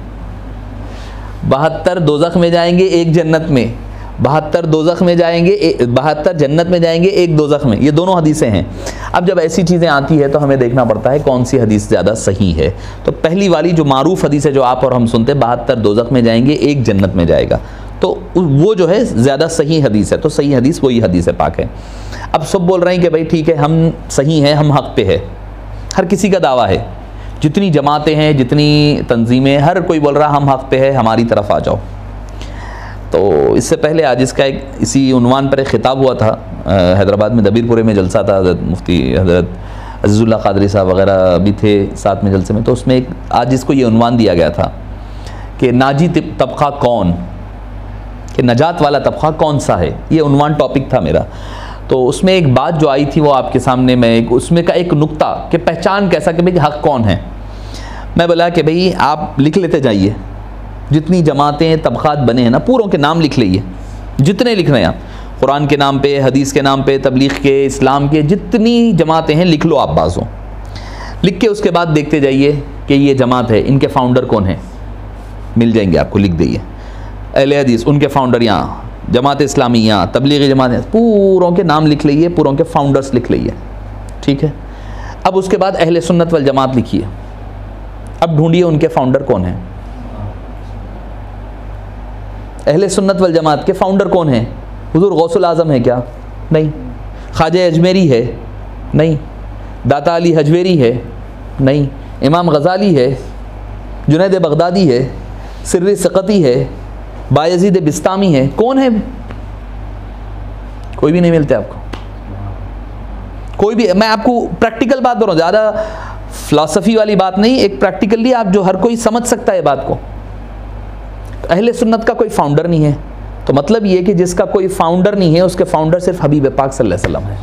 72 दोज़ख में जाएंगे, एक जन्नत में, 72 दोज़ख में जाएंगे, 72 जन्नत में जाएंगे, एक दोज़ख में, ये दोनों हदीसें हैं। अब जब ऐसी चीज़ें आती है तो हमें देखना पड़ता है कौन सी हदीस ज़्यादा सही है। तो पहली वाली जो मारूफ हदीस है, जो आप और हम सुनते हैं, 72 दोज़ख में जाएंगे, एक जन्नत में जाएगा, तो वो जो है ज़्यादा सही हदीस है। तो सही हदीस वही हदीस पाक है। अब सब बोल रहे हैं कि भाई ठीक है, हम सही हैं, हम हक़ पे है, हर किसी का दावा है, जितनी जमातें हैं, जितनी तंजीमें, हर कोई बोल रहा हम हक़ पे है, हमारी तरफ आ जाओ। तो इससे पहले आज इसका एक इसी उन्वान पर एक ख़िताब हुआ था, हैदराबाद में दबीरपुरे में जलसा था, मुफ्ती हज़रत अज़ीज़ुल्लाह क़ादरी साहब वग़ैरह भी थे साथ में जलसे में। तो उसमें एक आज इसको ये उन्वान दिया गया था कि नाजी तबक़ा कौन, कि नजात वाला तबक़ा कौन सा है, ये उन्वान टॉपिक था मेरा। तो उसमें एक बात जो आई थी वो आपके सामने मैं उसमें का एक नुक्ता कि पहचान कैसा कि भाई हक़ कौन है। मैं बोला कि भाई आप लिख लेते जाइए, जितनी जमातें तबक़ात बने हैं ना, पूरों के नाम लिख लीजिए, जितने लिख रहे हैं आप, कुरान के नाम पे, हदीस के नाम पे, तबलीग के, इस्लाम के, जितनी जमातें हैं लिख लो आप बाज़ों। लिख के उसके बाद देखते जाइए कि ये जमात है, इनके फाउंडर कौन है, मिल जाएंगे आपको, लिख दीजिए। अहले हदीस, उनके फाउंडर यहाँ, जमात इस्लामी यहाँ, तबलीगी जमात, पूरों के नाम लिख लीजिए, पूरों के फाउंडर्स लिख लीजिए, ठीक है। अब उसके बाद अहले सुन्नत वल जमात लिखिए, अब ढूंढिए उनके फाउंडर कौन है। अहले सुन्नत वल जमात के फाउंडर कौन है? हुजूर गौसुल आज़म है क्या? नहीं। ख्वाजा अजमेरी है? नहीं। दाता अली हजवेरी है? नहीं। इमाम गज़ाली है? जुनैद बगदादी है? सिर्र सक़ती है, बायज़ीद बिस्तामी है, कौन है? कोई भी नहीं मिलते आपको, कोई भी। मैं आपको प्रैक्टिकल बात बोल रहा हूँ, ज़्यादा फ़िलासफ़ी वाली बात नहीं, एक प्रैक्टिकली आप जो हर कोई समझ सकता है बात को। अहले सुन्नत का कोई फाउंडर नहीं है, तो मतलब ये कि जिसका कोई फाउंडर नहीं है उसके फाउंडर सिर्फ हबीब पाक सल्लल्लाहु अलैहि वसल्लम है।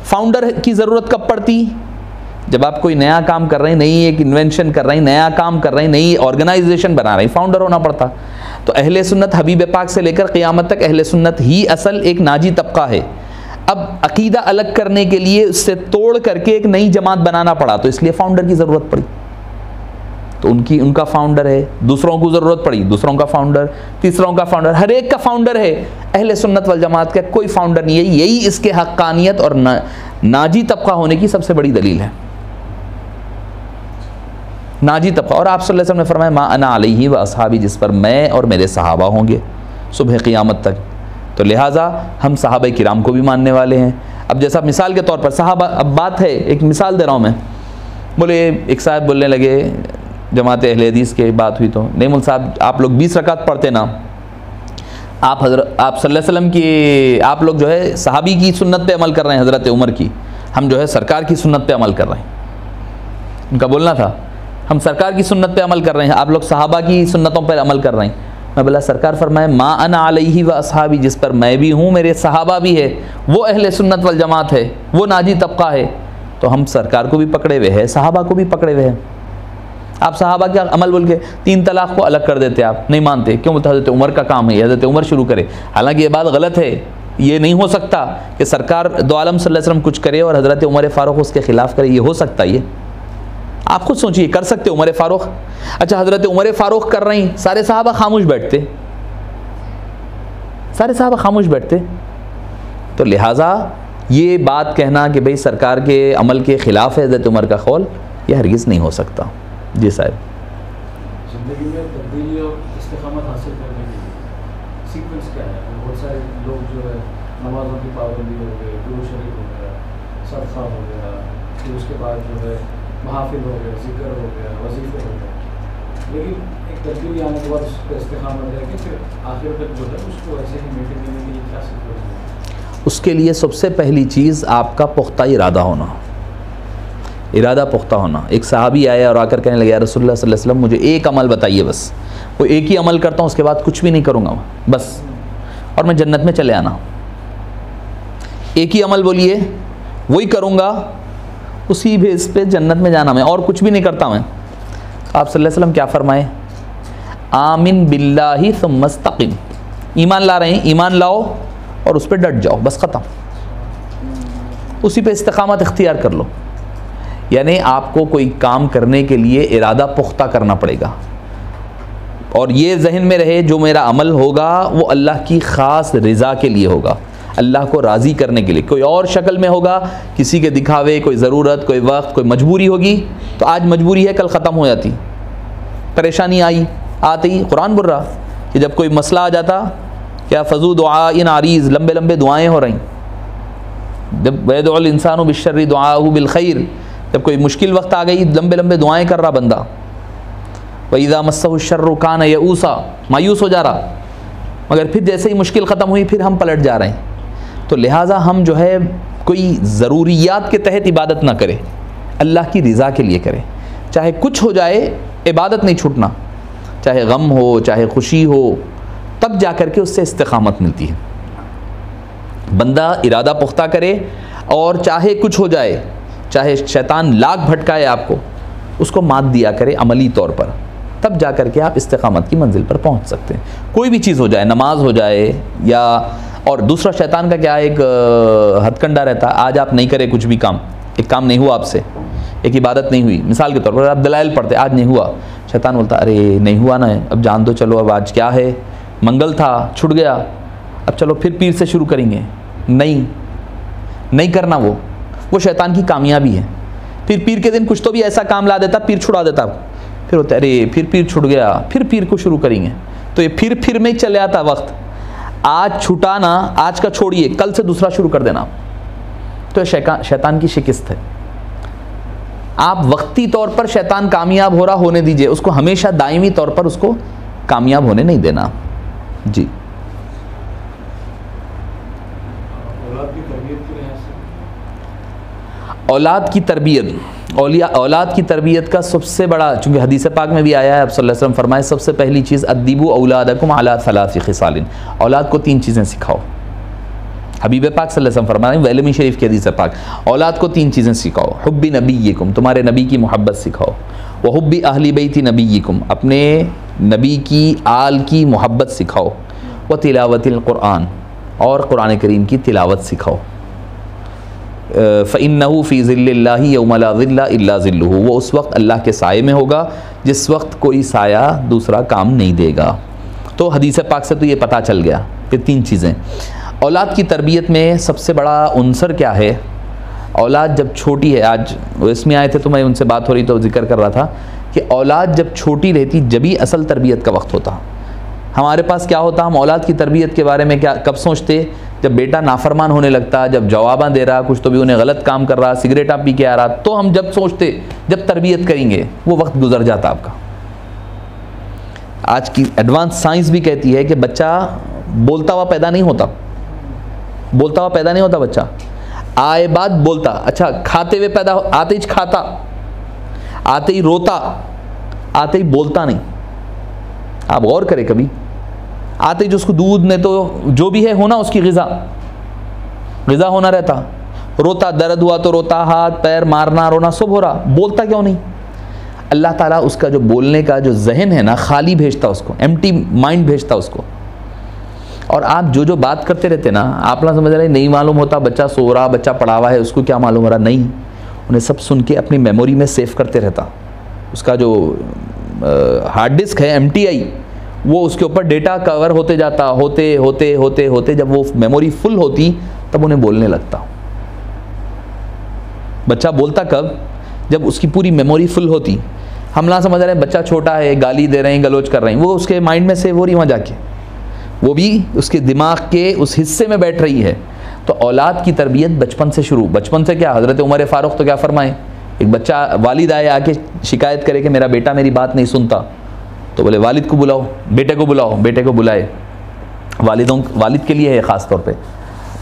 फाउंडर की ज़रूरत कब पड़ती? जब आप कोई नया काम कर रहे हैं, नई एक इन्वेंशन कर रहे हैं, नया काम कर रहे हैं, नई ऑर्गेनाइजेशन बना रहे हैं, फाउंडर होना पड़ता। तो अहले सुन्नत हबीब पाक से लेकर क़यामत तक अहले सुन्नत ही असल एक नाजी तबका है। अब अकीदा अलग करने के लिए उससे तोड़ करके एक नई जमात बनाना पड़ा, तो इसलिए फाउंडर की ज़रूरत पड़ी। तो उनका फाउंडर है, दूसरों को ज़रूरत पड़ी, दूसरों का फाउंडर, तीसरों का फाउंडर, हर एक का फाउंडर है। अहले सुन्नत वल जमात का कोई फाउंडर नहीं है। यही इसके हक्कानियत और नाजी तबका होने की सबसे बड़ी दलील है, नाजी तबका। और आप सल्लल्लाहु अलैहि वसल्लम ने फरमाया मा अना अलैहि व अस्हाबी, जिस पर मैं और मेरे सहाबा होंगे सुबह क़यामत तक। तो लिहाजा हम सहाबा किराम को भी मानने वाले हैं। अब जैसा मिसाल के तौर पर सहाबा, अब बात है, एक मिसाल दे रहा हूँ मैं। बोले एक साहब बोलने लगे, जमात अहले हदीस की बात हुई, तो नहीं मुल साहब आप लोग 20 रकात पढ़ते ना, आप सल्लल्लाहु अलैहि वसल्लम की, आप लोग जो है सहाबी की सुन्नत पे अमल कर रहे हैं, हज़रत उमर की, हम जो है सरकार की सुन्नत पे अमल कर रहे हैं। उनका बोलना था हम सरकार की सुन्नत पे अमल कर रहे हैं, आप लोग सहाबा की सुन्नतों पर अमल कर रहे हैं। मैं बोला सरकार फरमाए मा अना अलैहि व अस्हाबी, जिस पर मैं भी हूँ मेरे सहाबा भी है, वो अहले सुन्नत वल जमात है, वो नाजी तबका है। तो हम सरकार को भी पकड़े हुए हैं, सहाबा को भी पकड़े हुए हैं। आप सहाबा का अमल बोल के 3 तलाक़ को अलग कर देते, आप नहीं मानते, क्यों? बोलते हज़रत उमर का काम है, हज़रत उमर शुरू करे। हालांकि ये बात गलत है, ये नहीं हो सकता कि सरकार दो आलम सल्लल्लाहु अलैहि वसल्लम कुछ करे और हज़रत उमर फ़ारूक उसके ख़िलाफ़ करे। ये हो सकता है? ये आप खुद सोचिए, कर सकते उमर फ़ारूक? अच्छा हज़रत उमर फ़ारूक कर रही, सारे सहाबा खामोश बैठते, सारे सहाबा खामोश बैठते। तो लिहाजा ये बात कहना कि भाई सरकार के अमल के ख़िलाफ़ है हज़रत उमर का कौल, ये हरगिज़ नहीं हो सकता। जी साहब, ज़िंदगी में तब्दीली और इस्तिक़ामत हासिल करने के लिए सीक्वेंस क्या है? बहुत सारे लोग जो है नमाज़ों की पाबंदी हो गई, दुरूद शरीफ हो गया, सदक़ा हो गया, फिर उसके बाद जो है महाफिल हो गया, ज़िक्र हो गया, वजीफ़े हो गए, लेकिन एक तब्दीली आने के बाद उस पर इस्तिक़ामत है कि फिर आखिर तक जो है उसको ऐसे ही मेंटेन करने के लिए क्या सीक्वेंस है? उसके लिए सबसे पहली चीज़ आपका पुख्ता इरादा होना, इरादा पुख्ता होना। एक सहाबी आया और आकर कहने लगे या रसूलुल्लाह सल्लल्लाहु अलैहि वसल्लम मुझे एक अमल बताइए, बस वो एक ही अमल करता हूँ, उसके बाद कुछ भी नहीं करूँगा बस, और मैं जन्नत में चले आना। एक ही अमल बोलिए, वही करूँगा, उसी बेस पे जन्नत में जाना, मैं और कुछ भी नहीं करता मैं। आप सल्लल्लाहु अलैहि वसल्लम क्या फरमाए? आमिन बिल्लाहि सुम्मा इस्तक़िम, ईमान ला रहे हैं, ईमान लाओ और उस पर डट जाओ, बस ख़त्म, उसी पे इस्तिक़ामत इख्तियार कर लो। यानी आपको कोई काम करने के लिए इरादा पुख्ता करना पड़ेगा, और ये जहन में रहे जो मेरा अमल होगा वो अल्लाह की ख़ास रज़ा के लिए होगा, अल्लाह को राज़ी करने के लिए। कोई और शक्ल में होगा, किसी के दिखावे, कोई ज़रूरत, कोई वक्त, कोई मजबूरी होगी, तो आज मजबूरी है, कल ख़त्म हो जाती। परेशानी आती कुरान बोल रहा कि जब कोई मसला आ जाता, क्या फ़ज़ू दुआ इन आरीज़, लंबे लंबे दुआएँ हो रही, जब वयदउल इंसानु बिश्शर्रि दुआहु बिल खैर, जब कोई मुश्किल वक्त आ गई, लंबे लंबे दुआएं कर रहा बंदा। वइज़ा मस्सहु शर्रु कान यऊसा, मायूस हो जा रहा, मगर फिर जैसे ही मुश्किल ख़त्म हुई फिर हम पलट जा रहे हैं। तो लिहाजा हम जो है कोई ज़रूरियात के तहत इबादत ना करें, अल्लाह की रज़ा के लिए करें। चाहे कुछ हो जाए, इबादत नहीं छूटना, चाहे गम हो, चाहे खुशी हो, तब जा कर के उससे इस्तिक़ामत मिलती है। बंदा इरादा पुख्ता करे, और चाहे कुछ हो जाए, चाहे शैतान लाख भटकाए आपको, उसको मात दिया करे अमली तौर पर, तब जा कर के आप इस्तिक़ामत की मंजिल पर पहुंच सकते हैं। कोई भी चीज़ हो जाए, नमाज हो जाए, या और दूसरा शैतान का क्या एक हथकंडा रहता है, आज आप नहीं करें कुछ भी काम, एक काम नहीं हुआ आपसे, एक इबादत नहीं हुई, मिसाल के तौर पर आप दलाइल पढ़ते, आज नहीं हुआ, शैतान बोलता अरे नहीं हुआ ना, अब जान दो, चलो अब आज क्या है, मंगल था छूट गया, अब चलो फिर पीर से शुरू करेंगे। नहीं करना, वो शैतान की कामयाबी है। फिर पीर के दिन कुछ तो भी ऐसा काम ला देता, पीर छुड़ा देता, फिर होता अरे फिर पीर छूट गया, फिर पीर को शुरू करेंगे। तो ये फिर में चले आता वक्त, आज छुटाना, आज का छोड़िए, कल से दूसरा शुरू कर देना, तो शैतान की शिकस्त है। आप वक्ती तौर पर शैतान कामयाब हो रहा होने दीजिए, उसको हमेशा दायमी तौर पर उसको कामयाब होने नहीं देना। जी। औलाद की तरबियत के लिहाज से, औलाद की तरबियत, औलाद की तरबियत का सबसे बड़ा, चूँकि हदीस पाक में भी आया है, आप सल्लल्लाहु अलैहि वसल्लम फरमाए सबसे पहली चीज़ अद्दिबू औलादकुम अला सलासी खिसालिन, औलाद को 3 चीज़ें सिखाओ। हबीब पाक सल्लल्लाहु अलैहि वसल्लम फरमाए वेलमी शरीफ की हदीस पाक, औलाद को 3 चीज़ें सिखाओ। हुब्बी नबीयकुम, तुम्हारे नबी की मोहब्बत सिखाओ। व हुब्बी अहली बैती नबीयकुम, अपने नबी की आल की मोहब्बत सिखाओ। व तिलावतिल कुरान, और कुरान करीम की तिलावत सिखाओ। फ़इन्नहु फ़ी ज़िल्लिल्लाहि यौम ला ज़िल्ला इल्ला ज़िल्लुहु, वो उस वक्त अल्लाह के साये में होगा जिस वक्त कोई साया दूसरा काम नहीं देगा। तो हदीस पाक से तो ये पता चल गया कि 3 चीज़ें। औलाद की तरबियत में सबसे बड़ा उनसर क्या है? औलाद जब छोटी है, आज इसमें आए थे तो मैं उनसे बात हो रही तो जिक्र कर रहा था कि औलाद जब छोटी रहती जभी असल तरबियत का वक्त होता। हमारे पास क्या होता, हम औलाद की तरबियत के बारे में क्या कब सोचते? जब बेटा नाफरमान होने लगता, जब जवाबां दे रहा, कुछ तो भी उन्हें गलत काम कर रहा, सिगरेट पी के आ रहा, तो हम जब सोचते जब तरबियत करेंगे, वो वक्त गुजर जाता आपका। आज की एडवांस साइंस भी कहती है कि बच्चा बोलता हुआ पैदा नहीं होता, बोलता हुआ पैदा नहीं होता बच्चा, आए बाद बोलता। अच्छा, खाते हुए पैदा, आते ही खाता, आते ही रोता, आते ही बोलता नहीं। आप गौर करें कभी, आते ही जो उसको दूध में तो जो भी है होना, उसकी ग़िज़ा होना रहता, रोता, दर्द हुआ तो रोता, हाथ पैर मारना, रोना सब हो रहा, बोलता क्यों नहीं? अल्लाह ताला उसका जो बोलने का जो जहन है ना, खाली भेजता उसको, एम्प्टी माइंड भेजता उसको। और आप जो जो बात करते रहते ना, आप ना समझ रहे, नहीं मालूम होता बच्चा सो रहा, बच्चा पड़ा हुआ है, उसको क्या मालूम हो रहा, नहीं, उन्हें सब सुन के अपनी मेमोरी में सेव करते रहता। उसका जो हार्ड डिस्क है MTI, वो उसके ऊपर डेटा कवर होते जाता, होते होते होते होते जब वो मेमोरी फुल होती तब उन्हें बोलने लगता। बच्चा बोलता कब? जब उसकी पूरी मेमोरी फुल होती। हम ना समझ रहे हैं बच्चा छोटा है, गाली दे रहे हैं, गलोच कर रहे हैं, वो उसके माइंड में सेव हो रही, वहाँ जाके वो भी उसके दिमाग के उस हिस्से में बैठ रही है। तो औलाद की तरबियत बचपन से शुरू। बचपन से क्या, हज़रत उमर फ़ारूक तो क्या फरमाए, एक बच्चा वालिद आए आके शिकायत करे कि मेरा बेटा मेरी बात नहीं सुनता, तो बोले वालिद को बुलाओ, बेटे को बुलाओ। बेटे को बुलाए, वालिद के लिए है ख़ास तौर पे।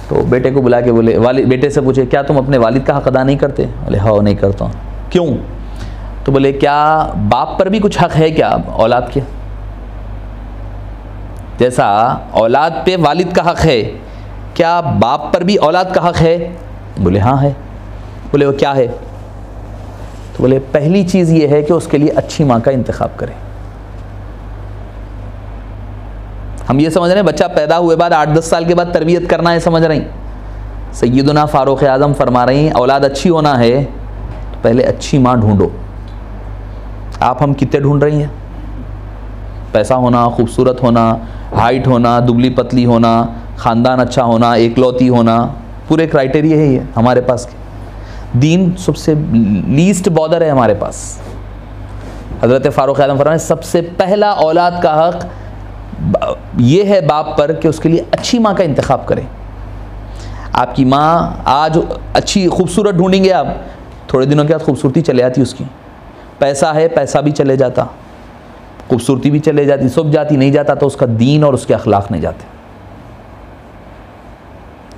तो बेटे को बुला के बोले, बेटे से पूछे क्या तुम अपने वालिद का हक़ अदा नहीं करते? बोले हाँ नहीं करता। क्यों? तो बोले क्या बाप पर भी कुछ हक़ है क्या औलाद के? जैसा औलाद पे वालिद का हक़ है, क्या बाप पर भी औलाद का हक़ है? बोले हाँ है। बोले वो क्या है? तो बोले पहली चीज़ ये है कि उसके लिए अच्छी माँ का इंतखाब करें। हम ये समझ रहे हैं बच्चा पैदा हुए बाद 8-10 साल के बाद तरबियत करना है, समझ रही। सैयदुना फ़ारूक आज़म फरमा रही हैं औलाद अच्छी होना है तो पहले अच्छी माँ ढूंढो। आप हम कितने ढूंढ रही हैं? पैसा होना, खूबसूरत होना, हाइट होना, दुबली पतली होना, ख़ानदान अच्छा होना, एकलौती होना, पूरे क्राइटेरिया है ये हमारे पास के। दीन सबसे लीस्ट बॉर्डर है हमारे पास। हज़रत फ़ारूक आज़म फरमाए सबसे पहला औलाद का हक़ ये है बाप पर कि उसके लिए अच्छी माँ का इंतखाब करें। आपकी माँ आज अच्छी खूबसूरत ढूंढेंगे आप, थोड़े दिनों के बाद खूबसूरती चले जाती उसकी। पैसा है, पैसा भी चले जाता, खूबसूरती भी चले जाती, सब जाती, नहीं जाता तो उसका दीन और उसके अखलाक नहीं जाते।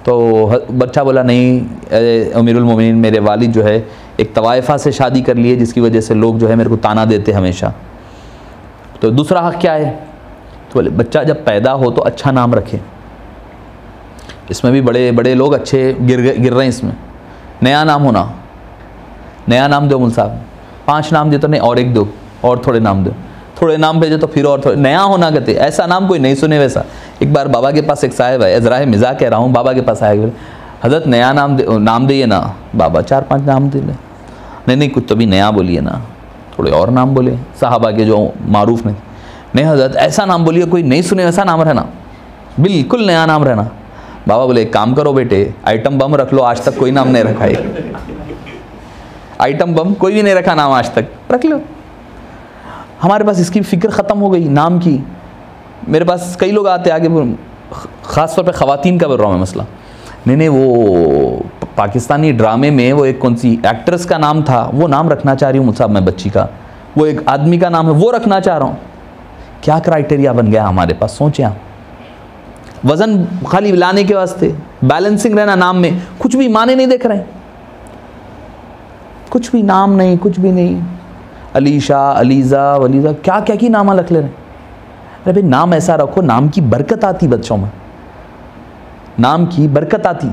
तो बच्चा बोला नहीं अमीरुल मोमिनीन, मेरे वालिद जो है एक तवाइफ़ा से शादी कर लिए जिसकी वजह से लोग जो है मेरे को ताना देते हमेशा। तो दूसरा हक़ क्या है? तो बोले बच्चा जब पैदा हो तो अच्छा नाम रखे। इसमें भी बड़े बड़े लोग अच्छे गिर रहे हैं इसमें। नया नाम होना, नया नाम दो मुल साहब, 5 नाम दे तो नहीं और 1 दो और थोड़े नाम दो, थोड़े नाम भेजो तो फिर और थोड़े, नया होना कहते ऐसा नाम कोई नहीं सुने वैसा। एक बार बाबा के पास एक साहिब है, ज़रा मज़ाक कह रहा हूँ, बाबा के पास आए, हज़रत नया नाम दिए ना। बाबा 4-5 नाम दे ले, नहीं कुछ तो भी नया बोलिए ना, थोड़े और नाम बोले साहबा के जो मारूफ नहीं हज़रत ऐसा नाम बोलिए कोई नहीं सुने वैसा नाम रहना, बिल्कुल नया नाम रहना। बाबा बोले एक काम करो बेटे, आइटम बम रख लो, आज तक कोई नाम नहीं रखा है। आइटम बम कोई भी नहीं रखा नाम आज तक, रख लो। हमारे पास इसकी फ़िक्र ख़त्म हो गई नाम की। मेरे पास कई लोग आते आगे, ख़ास तौर पे ख़वातीन का बोल रहा हूँ मैं मसला, नहीं वो पाकिस्तानी ड्रामे में वो एक कौन सी एक्ट्रेस का नाम था, वो नाम रखना चाह रही हूँ मुझसे, मैं बच्ची का, वो एक आदमी का नाम है वो रखना चाह रहा हूँ। क्या क्राइटेरिया बन गया हमारे पास, सोचें आप। वज़न खाली लाने के वास्ते, बैलेंसिंग रहना नाम में, कुछ भी माने नहीं देख रहे हैं, कुछ भी नाम नहीं, कुछ भी नहीं। अलीशा, अलीज़ा, वलीज़ा, क्या क्या की नाम रख ले रहे हैं। अरे भाई नाम ऐसा रखो, नाम की बरकत आती बच्चों में, नाम की बरकत आती।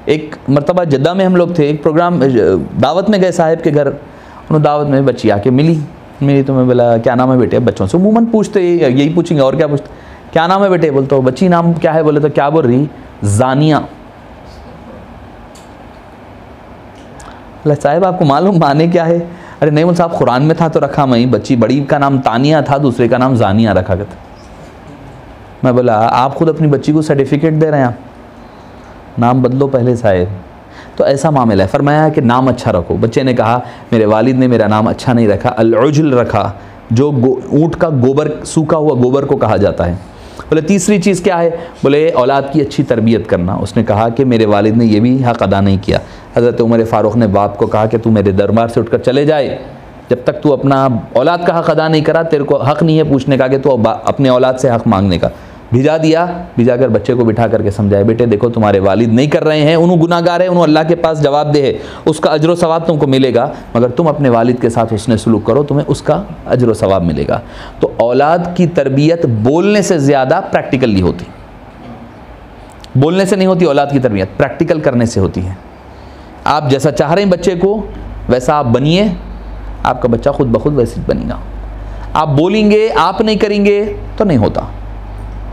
एक मरतबा जद्दा में हम लोग थे, एक प्रोग्राम दावत में गए साहिब के घर, उन्होंने दावत में बच्ची आके मिली तो मैं बोला क्या नाम है बेटे। बच्चों से अमूमन पूछते यही पूछेंगे और क्या पूछते, क्या नाम है बेटे, बोलते हो बच्ची नाम क्या है, बोले तो क्या बोल रही, जानिया। साहिब आपको मालूम माने क्या है? अरे नहीं बोल साहब कुरान में था तो रखा मैं, बच्ची बड़ी का नाम तानिया था, दूसरे का नाम जानिया रखा गया था। मैं बोला आप खुद अपनी बच्ची को सर्टिफिकेट दे रहे हैं, आप नाम बदलो पहले साहिब। तो ऐसा मामला है। फरमाया कि नाम अच्छा रखो। बच्चे ने कहा मेरे वालिद ने मेरा नाम अच्छा नहीं रखा, अल-उज्ल रखा, जो ऊँट का गोबर, सूखा हुआ गोबर को कहा जाता है। बोले तीसरी चीज़ क्या है? बोले औलाद की अच्छी तरबियत करना। उसने कहा कि मेरे वालिद ने यह भी हक़ अदा नहीं किया। हज़रत उमर फ़ारूक ने बाप को कहा कि तू मेरे दरबार से उठकर चले जाए, जब तक तू अपना औलाद का हक़ अदा नहीं करा तेरे को हक़ नहीं है पूछने का कि तू अपने औलाद से हक़ मांगने का। भिजा दिया, भिजा कर बच्चे को बिठा करके समझाए, बेटे देखो तुम्हारे वालिद नहीं कर रहे हैं, उन्होंने गुनाहगार है, उन्होंने अल्लाह के पास जवाब दे है, उसका अजर व सवाब तुमको मिलेगा, मगर तुम अपने वालिद के साथ उसने सलूक करो, तुम्हें उसका अजर व सवाब मिलेगा। तो औलाद की तरबियत बोलने से ज़्यादा प्रैक्टिकली होती, बोलने से नहीं होती औलाद की तरबियत, प्रैक्टिकल करने से होती है। आप जैसा चाह रहे हैं बच्चे को वैसा आप बनिए, आपका बच्चा खुद ब खुद वैसे ही बनेगा। आप बोलेंगे, आप नहीं करेंगे तो नहीं होता।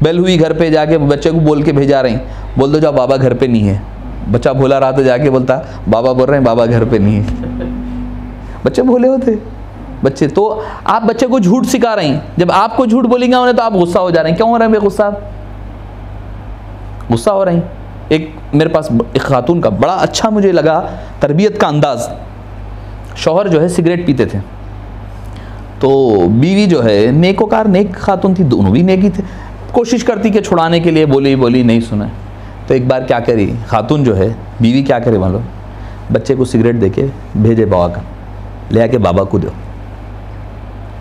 बेल हुई घर पे, जाके बच्चे को बोल के भेजा रहे हैं, बोल दो जाओ बाबा घर पे नहीं है। बच्चा भोला रहा तो जाके बोलता बाबा बोल रहे हैं बाबा घर पे नहीं है। बच्चे भोले होते बच्चे। तो आप बच्चे को झूठ सिखा रहे हैं, जब आपको झूठ बोलेंगे उन्हें तो आप गुस्सा हो जा रहे हैं। क्यों हो रहे हैं गुस्सा? गुस्सा हो रहे हैं। एक मेरे पास एक खातून का बड़ा अच्छा मुझे लगा तरबियत का अंदाज़। शौहर जो है सिगरेट पीते थे, तो बीवी जो है नेकोकार नेक खातून थी, दोनों भी नेकी थे, कोशिश करती कि छुड़ाने के लिए, बोली नहीं सुने। तो एक बार क्या करी खातून जो है बीवी, क्या करे मालूम, बच्चे को सिगरेट देके भेजे बाबा का, ले आके बाबा को दो।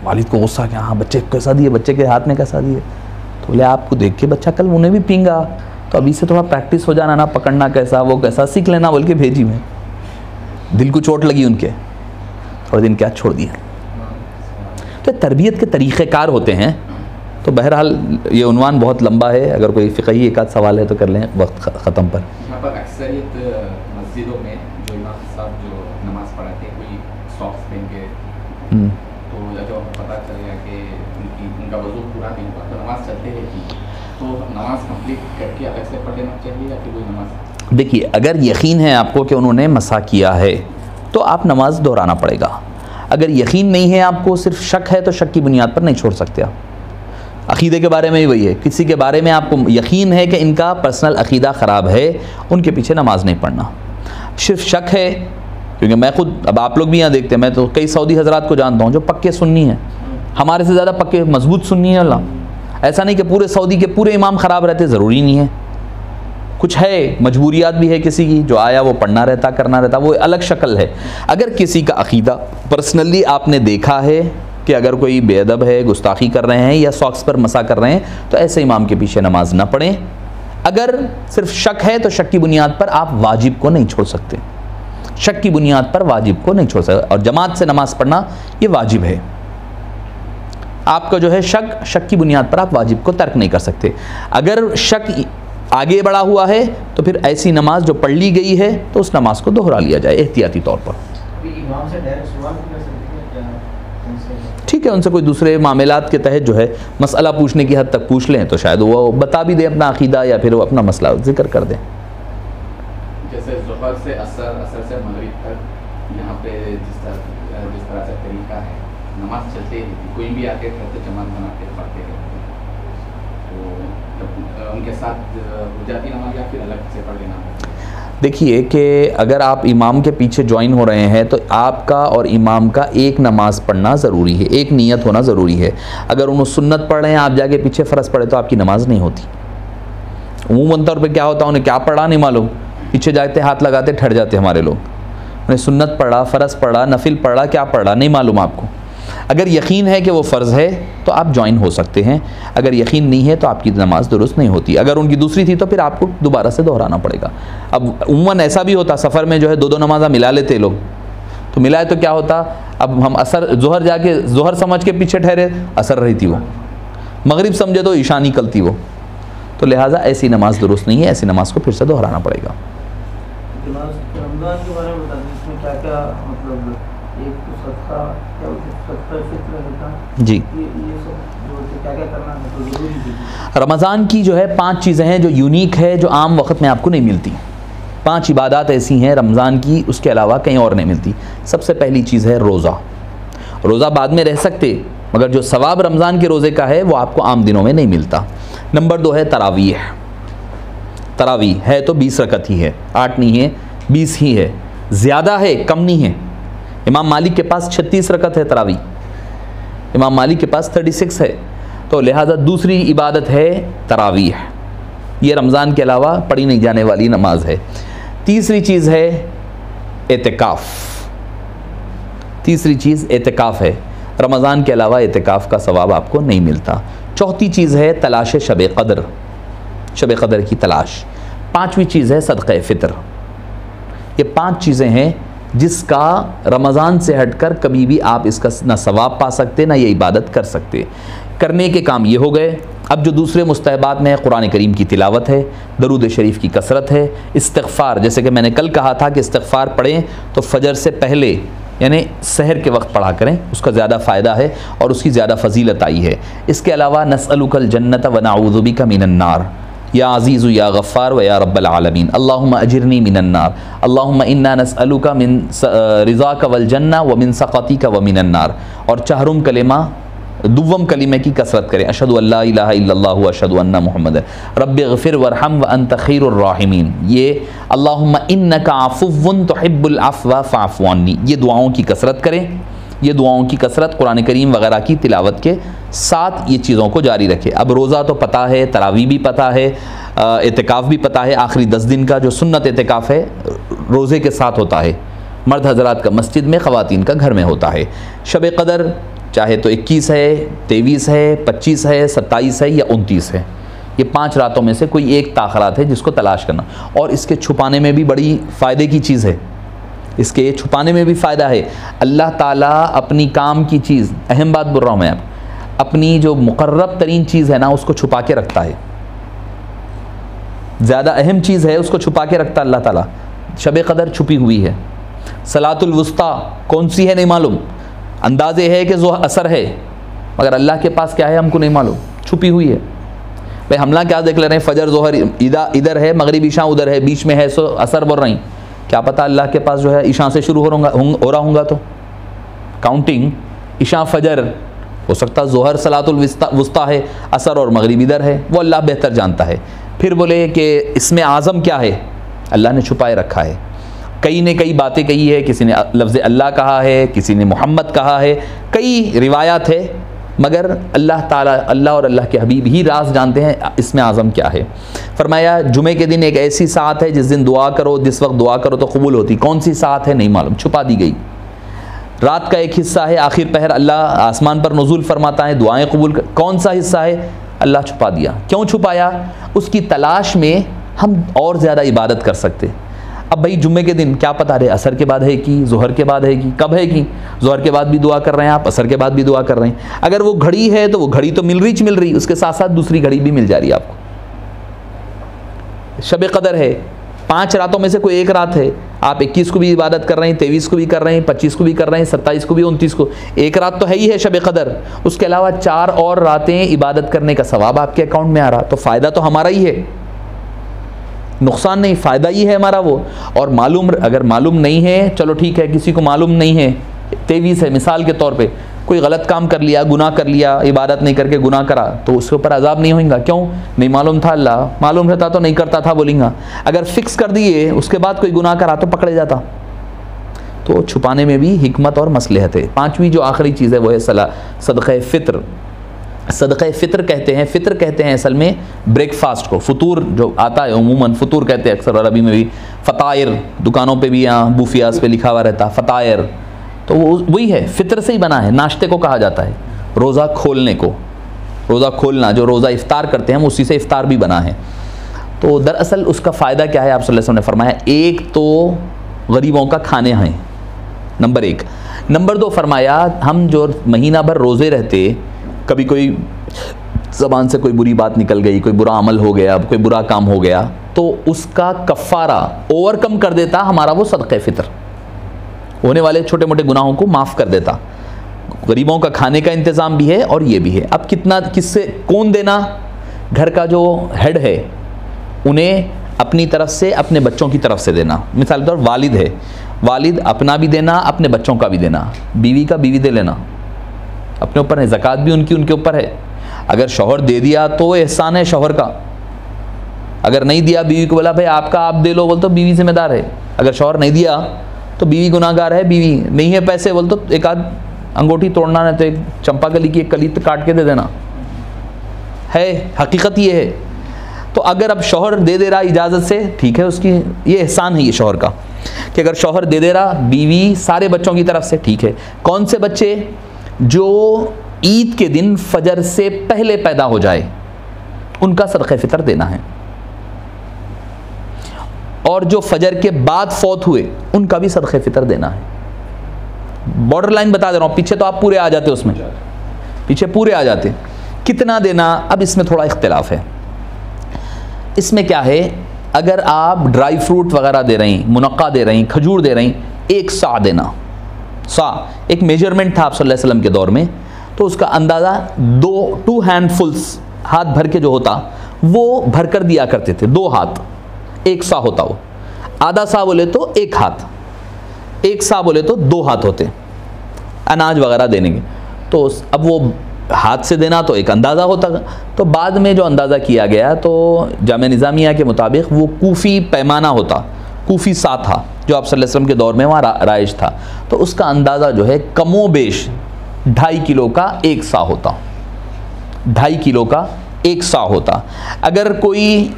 वालिद को गुस्सा कि हाँ बच्चे कैसा दिए, बच्चे के हाथ में कैसा दिए। तो बोले आपको देख के बच्चा कल उन्हें भी पींगा, तो अभी से थोड़ा प्रैक्टिस हो जाना ना, पकड़ना कैसा वो कैसा सीख लेना, बोल के भेजी मैं। दिल को चोट लगी उनके, थोड़े दिन क्या छोड़ दिया। तो तरबियत के तरीक़ेकार होते हैं। तो बहरहाल ये उन्वान बहुत लंबा है, अगर कोई फ़िक़ही एक आध सवाल है तो कर लें वक्त ख़त्म पर। यहाँ पर अक्सरियत मस्जिदों में जो इमाम साहब जो नमाज़ पढ़ाते हैं कोई सॉक्स पहन के, तो जब पता चलेगा कि उनका वज़ू पूरा नहीं हुआ तो नमाज़ चलते रहती, तो नमाज़ कंप्लीट करके अलग से पढ़ लेना चाहिए या फिर कोई नमाज़? देखिए अगर यकीन है आपको कि उन्होंने मसा किया है तो आप नमाज़ दोहराना पड़ेगा। अगर यकीन नहीं है आपको, सिर्फ शक है, तो शक की बुनियाद पर नहीं छोड़ सकते आप। अक़ीदे के बारे में ही वही है, किसी के बारे में आपको यकीन है कि इनका पर्सनल अक़ीदा ख़राब है, उनके पीछे नमाज़ नहीं पढ़ना। सिर्फ शक है, क्योंकि मैं खुद, अब आप लोग भी यहाँ देखते हैं, मैं तो कई सऊदी हज़रात को जानता हूँ जो पक्के सुन्नी हैं, हमारे से ज़्यादा पक्के मजबूत सुन्नी है। अल्लाह ऐसा नहीं कि पूरे सऊदी के पूरे इमाम ख़राब रहते, ज़रूरी नहीं है, कुछ है, मजबूरियात भी है किसी की, जो आया वो पढ़ना रहता, करना रहता, वो अलग शक्ल है। अगर किसी का अक़ीदा पर्सनली आपने देखा है कि अगर कोई बेअदब है, गुस्ताखी कर रहे हैं या सॉक्स पर मसा कर रहे हैं, तो ऐसे इमाम के पीछे नमाज ना पढ़ें। अगर सिर्फ शक है तो शक की बुनियाद पर आप वाजिब को नहीं छोड़ सकते, शक की बुनियाद पर वाजिब को नहीं छोड़ सकते। और जमात से नमाज पढ़ना ये वाजिब है। आपका जो है शक की बुनियाद पर आप वाजिब को तर्क नहीं कर सकते। अगर शक आगे बढ़ा हुआ है तो फिर ऐसी नमाज जो पढ़ ली गई है तो उस नमाज को दोहरा लिया जाए एहतियाती तौर पर। ठीक है, उनसे कोई दूसरे मामलात के तहत जो है मसला पूछने की हद तक पूछ लें तो शायद वो बता भी दें अपना अक़ीदा, या फिर वो अपना मसला जिक्र कर दें। जैसे ज़ुहर से असर, असर से मगरिब तक यहाँ पे जिस तरह से तरीका है, नमाज चलते ही कोई भी आके कहते जमात बना के पढ़ते रहते, तो उनके साथ हो जाती नमाज या फिर अलग से पढ़ लेना? देखिए कि अगर आप इमाम के पीछे ज्वाइन हो रहे हैं तो आपका और इमाम का एक नमाज पढ़ना ज़रूरी है, एक नियत होना ज़रूरी है। अगर उन्होंने सुन्नत पढ़ रहे हैं, आप जाके पीछे फ़र्ज़ पढ़े तो आपकी नमाज नहीं होती। अमूमन तौर पे क्या होता है, उन्हें क्या पढ़ा नहीं मालूम, पीछे जाते हाथ लगाते ठहर जाते हमारे लोग। उन्हें सुन्नत पढ़ा, फ़र्ज़ पढ़ा, नफिल पढ़ा, क्या पढ़ा नहीं मालूम आपको। अगर यकीन है कि वो फ़र्ज़ है तो आप ज्वाइन हो सकते हैं, अगर यकीन नहीं है तो आपकी नमाज़ दुरुस्त नहीं होती। अगर उनकी दूसरी थी तो फिर आपको दोबारा से दोहराना पड़ेगा। अब उम्मन ऐसा भी होता, सफ़र में जो है 2-2 नमाज़ा मिला लेते लोग, तो मिलाए तो क्या होता, अब हम असर ज़ोहर जाके ज़ोहर समझ के पीछे ठहरे, असर रही थी वो, मगरिब समझे तो ईशा निकलती वो, तो लिहाजा ऐसी नमाज दुरुस्त नहीं है, ऐसी नमाज को फिर से दोहराना पड़ेगा। रमज़ान के बारे में बता दें, इसमें क्या क्या मतलब, एक तो सदका, क्या सदका फित्र है जी, ये सब जो क्या क्या करना है तो ज़रूरी है। रमज़ान की जो है 5 चीज़ें हैं जो यूनिक है, जो आम वक्त में आपको नहीं मिलती। 5 इबादत ऐसी हैं रमज़ान की, उसके अलावा कहीं और नहीं मिलती। सबसे पहली चीज़ है रोज़ा। रोज़ा बाद में रह सकते, मगर जो सवाब रमज़ान के रोज़े का है वो आपको आम दिनों में नहीं मिलता। नंबर 2 है तरावीह। तरावीह है तो 20 रकत ही है, 8 नहीं है, 20 ही है, ज़्यादा है कम नहीं है। इमाम मालिक के पास 36 रकत है तरावीह, इमाम मालिक के पास 36 है, तो लिहाजा दूसरी इबादत है तरावीह। ये रमज़ान के अलावा पढ़ी नहीं जाने वाली नमाज है। तीसरी चीज़ है एतिकाफ़। तीसरी चीज़ एतिकाफ़ है, रमज़ान के अलावा एतिकाफ़ का सवाब आपको नहीं मिलता। चौथी चीज़ है तलाश शब क़द्र, शब क़द्र की तलाश। 5वीं चीज़ है सदक़े फ़ितर। ये 5 चीज़ें हैं जिसका रमज़ान से हटकर कभी भी आप इसका ना सवाब पा सकते ना ये इबादत कर सकते। करने के काम ये हो गए। अब जो दूसरे मुस्तहबात में कुरान करीम की तिलावत है, दरूद शरीफ की कसरत है, इस्तिग़फ़ार, जैसे कि मैंने कल कहा था कि इस्तिग़फ़ार पढ़ें तो फ़जर से पहले यानी सहर के वक्त पढ़ा करें, उसका ज़्यादा फ़ायदा है और उसकी ज़्यादा फ़जीलत आई है। इसके अलावा नस्अलुकल जन्नत व नऊज़ु बिका मिनन नार, या अज़ीज़ु या गफ़्फ़ार व या रब्बल आलमीन, अल्लाहुम्मा अजिरनी मिनन नार, अल्लाहुम्मा इन्ना नस्अलुका मिन रिज़ाका वल जन्ना व मिन सक़तीका व मिनन नार। और चहरुम कलिमा, दुव्वम कलिमे की कसरत करें, अशहदु अल्ला इलाहा इल्लल्लाह व अशहदु अन्ना मुहम्मद रब्बि ग़फ़िर वरहम व अंत खैरुर राहिमीन। ये अल्लाहुम्मा इन्नका अफ़ुव्वुन तुहिब्बुल अफ़्व फ़अफ़ु अन्नी, ये दुआओं की कसरत करें। ये दुआओं की कसरत कुरान करीम वगैरह की तिलावत के साथ ये चीज़ों को जारी रखें। अब रोज़ा तो पता है, तरावी भी पता है, एतिकाफ़ भी पता है। आखिरी 10 दिन का जो सुन्नत एतिकाफ़ है रोज़े के साथ होता है, मर्द हज़रात का मस्जिद में, ख़वातीन का घर में होता है। शब क़द्र चाहे तो 21 है, 23 है, 25 है, 27 है या 29 है। ये 5 रातों में से कोई एक ताख़रात है जिसको तलाश करना। और इसके छुपाने में भी बड़ी फ़ायदे की चीज़ है, इसके छुपाने में भी फ़ायदा है। अल्लाह ताला अपनी काम की चीज़, अहम बात बोल रहा हूँ मैं, अपनी जो मुक़र्रब तरीन चीज़ है ना उसको छुपा के रखता है। ज़्यादा अहम चीज़ है उसको छुपा के रखता है अल्लाह ताला। शब क़द्र छुपी हुई है। सलातुल वुस्ता कौन सी है नहीं मालूम, अंदाज़े है कि जो असर है, मगर अल्लाह के पास क्या है हमको नहीं मालूम, छुपी हुई है। भाई हमला क्या देख ले रहे हैं, फ़जर ज़ोहर इधर है, मगरिब ईशा उधर है, बीच में है, सो असर बोल रही, क्या पता अल्लाह के पास जो है ईशा से शुरू हो रहा होगा तो काउंटिंग ईशा फ़जर हो सकता, ज़ोहर सलातुल वुस्ता है, असर और मगरिब इधर है, वो अल्लाह बेहतर जानता है। फिर बोले कि इसमें आज़म क्या है, अल्लाह ने छुपाए रखा है। कई ने कई बातें कही है, किसी ने लफ्ज़ अल्लाह कहा है, किसी ने मोहम्मद कहा है, कई रिवायात है, मगर अल्लाह ताला, अल्लाह और अल्लाह के हबीब ही राज जानते हैं इसमें आज़म क्या है। फरमाया जुमे के दिन एक ऐसी सात है जिस दिन दुआ करो, जिस वक्त दुआ करो तो कबूल होती। कौन सी सात है नहीं मालूम, छुपा दी गई। रात का एक हिस्सा है, आखिर पहर अल्लाह आसमान पर नुज़ूल फरमाता है, दुआएं कबूल कर। कौन सा हिस्सा है अल्लाह छुपा दिया। क्यों छुपाया, उसकी तलाश में हम और ज़्यादा इबादत कर सकते। अब भाई जुम्मे के दिन क्या पता रहे असर के बाद है कि ज़ोहर के बाद है कि कब है कि ज़ोहर के बाद भी दुआ कर रहे हैं आप, असर के बाद भी दुआ कर रहे हैं। अगर वो घड़ी है तो वो घड़ी तो मिल रही, उसके साथ साथ दूसरी घड़ी भी मिल जा रही है आपको। शब क़द्र है, 5 रातों में से कोई एक रात है, आप 21 को भी इबादत कर रहे हैं, 23 को भी कर रहे हैं, 25 को भी कर रहे हैं, 27 को भी, 29 को, एक रात तो है ही है शब क़द्र। उसके अलावा 4 और रातें इबादत करने का सवाब आपके अकाउंट में आ रहा, तो फ़ायदा तो हमारा ही है, नुकसान नहीं, फ़ायदा ही है हमारा वो। और मालूम, अगर मालूम नहीं है चलो ठीक है, किसी को मालूम नहीं है, 23 है मिसाल के तौर पे, कोई गलत काम कर लिया, गुनाह कर लिया, इबादत नहीं करके गुनाह करा, तो उसके ऊपर अजाब नहीं होगा। क्यों, नहीं मालूम था, अल्लाह मालूम रहता तो नहीं करता था बोलेंगा। अगर फिक्स कर दिए उसके बाद कोई गुनाह करा तो पकड़े जाता। तो छुपाने में भी हिकमत और मसलहत है। 5वीं जो आखिरी चीज़ है वो है सदक़े फ़ित्र। सदक़े फ़ित्र कहते हैं, फ़ित्र कहते हैं असल में ब्रेकफास्ट को, फ़ुतूर जो आता है उमूमन फ़ुतूर कहते हैं अक्सर अरबी में भी, फ़तायर, दुकानों पे भी यहाँ बूफियास पे लिखा हुआ रहता फ़तायर, तो वो वही है, फ़ितर से ही बना है। नाश्ते को कहा जाता है, रोज़ा खोलने को, रोज़ा खोलना, जो रोज़ा इफ्तार करते हैं हम उसी से इफ्तार भी बना है। तो दरअसल उसका फ़ायदा क्या है, आप सल्लल्लाहु अलैहि वसल्लम ने फरमाया, एक तो गरीबों का खाने हैं, नंबर 1। नंबर 2 फरमाया, हम जो महीना भर रोज़े रहते, कभी कोई ज़बान से कोई बुरी बात निकल गई, कोई बुरा अमल हो गया, कोई बुरा काम हो गया, तो उसका कफ़ारा ओवरकम कर देता हमारा वो सदक़े फ़ितर, होने वाले छोटे मोटे गुनाहों को माफ़ कर देता। गरीबों का खाने का इंतज़ाम भी है और ये भी है। अब कितना, किससे, कौन देना, घर का जो हेड है उन्हें अपनी तरफ से, अपने बच्चों की तरफ से देना। मिसाल के तौर वालिद है, वालिद अपना भी देना, अपने बच्चों का भी देना, बीवी का बीवी दे लेना, अपने ऊपर है, ज़कात भी उनकी उनके ऊपर है। अगर शौहर दे दिया तो एहसान है शौहर का, अगर नहीं दिया बीवी को बोला भाई आपका आप दे लो, बोल तो बीवी जिम्मेदार है। अगर शौहर नहीं दिया तो बीवी गुनाहगार है, बीवी नहीं है पैसे बोल तो एक आध अंगूठी तोड़ना, नहीं तो एक चंपा कली की एक कली काट के दे देना है, हकीकत ये है। तो अगर अब शौहर दे दे रहा इजाज़त से, ठीक है, उसकी ये एहसान है ये शौहर का कि अगर शौहर दे दे रहा, बीवी सारे बच्चों की तरफ से, ठीक है। कौन से बच्चे, जो ईद के दिन फजर से पहले पैदा हो जाए उनका सदक़े फ़ितर देना है, और जो फजर के बाद फौत हुए उनका भी सदक़े फ़ितर देना है। बॉर्डर लाइन बता दे रहा हूँ, पीछे तो आप पूरे आ जाते, उसमें पीछे पूरे आ जाते। कितना देना, अब इसमें थोड़ा इख्तिलाफ है। इसमें क्या है, अगर आप ड्राई फ्रूट वगैरह दे रही, मुनक्का दे रही, खजूर दे रही, 1 सा देना। सा एक मेजरमेंट था आप सल्लल्लाहु अलैहि वसल्लम के दौर में, तो उसका अंदाज़ा 2 हैंडफुल्स, हाथ भर के जो होता वो भर कर दिया करते थे, 2 हाथ, 1 सा होता वो। आधा सा बोले तो 1 हाथ, 1 सा बोले तो 2 हाथ होते अनाज वगैरह देने के। तो अब वो हाथ से देना तो एक अंदाज़ा होता, तो बाद में जो अंदाज़ा किया गया तो जामे निज़ामिया के मुताबिक वो कूफ़ी पैमाना होता, कूफ़ी सा था जो आप सल्लल्लाहु अलैहि वसल्लम के दौर में वहाँ राइज था। तो उसका अंदाज़ा जो है कमोबेश 2.5 किलो का 1 सा होता, 2.5 किलो का 1 सा होता। अगर कोई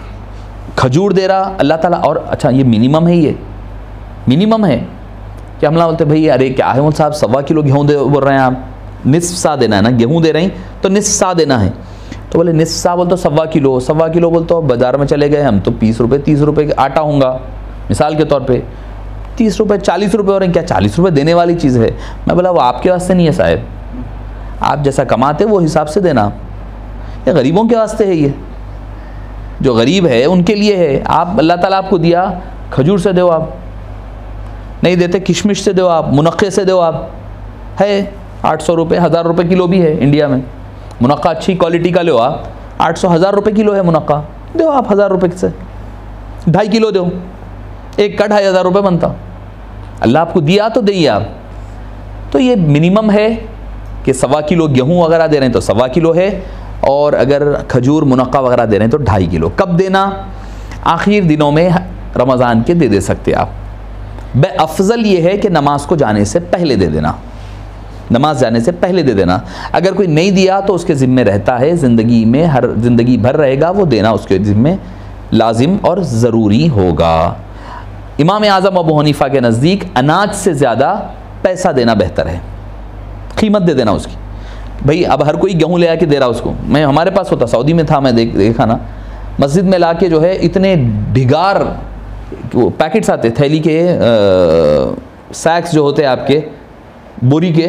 खजूर दे रहा अल्लाह ताला, और अच्छा ये मिनिमम है, ये मिनिमम है कि हमला बोलते भाई अरे क्या है वो साहब 1.25 किलो गेहूँ दे बोल रहे हैं आप, निस्फ सा देना है ना, गेहूँ दे रही तो निस्फ सा देना है। तो बोले निस्फ सा बोल तो 1.25 किलो, 1.25 किलो बोल तो बाज़ार में चले गए हम तो 20 रुपये 30 रुपये का आटा होगा मिसाल के तौर पे, 30 रुपये 40 रुपये, और क्या 40 रुपये देने वाली चीज़ है। मैं बोला वो आपके वास्ते नहीं है साहब, आप जैसा कमाते वो हिसाब से देना, ये गरीबों के वास्ते है, ये जो गरीब है उनके लिए है। आप अल्लाह ताला आपको दिया, खजूर से दो, आप नहीं देते किशमिश से दो, आप मुनक्के से दो, आप है 800 रुपये 1000 रुपये किलो भी है इंडिया में, मुनक्का अच्छी क्वालिटी का लो आप, 800 1000 रुपये किलो है मुनक्का, दो आप 1000 रुपये से 2.5 किलो दो, एक का 2500 रुपये बनता। अल्लाह आपको दिया तो दे आप। तो ये मिनिमम है कि 1.25 किलो गेहूँ वगैरह दे रहे हैं तो 1.25 किलो है, और अगर खजूर मुनक्का वगैरह दे रहे हैं तो 2.5 किलो। कब देना, आखिर दिनों में रमज़ान के दे सकते आप। अफजल ये है कि नमाज को जाने से पहले दे देना, नमाज जाने से पहले दे देना। अगर कोई नहीं दिया तो उसके ज़िम्मे रहता है, ज़िंदगी में हर ज़िंदगी भर रहेगा वो देना, उसके ज़िम्मे लाजिम और ज़रूरी होगा। इमाम आज़म अबू हनीफ़ा के नज़दीक अनाज से ज़्यादा पैसा देना बेहतर है, कीमत दे देना उसकी। भाई अब हर कोई गेहूँ ले आके दे रहा उसको, मैं हमारे पास होता, सऊदी में था, मैं देखा ना, मस्जिद में ला के जो है इतने ढिगार वो पैकेट्स आते, थैली के सैक्स जो होते हैं आपके बोरी के,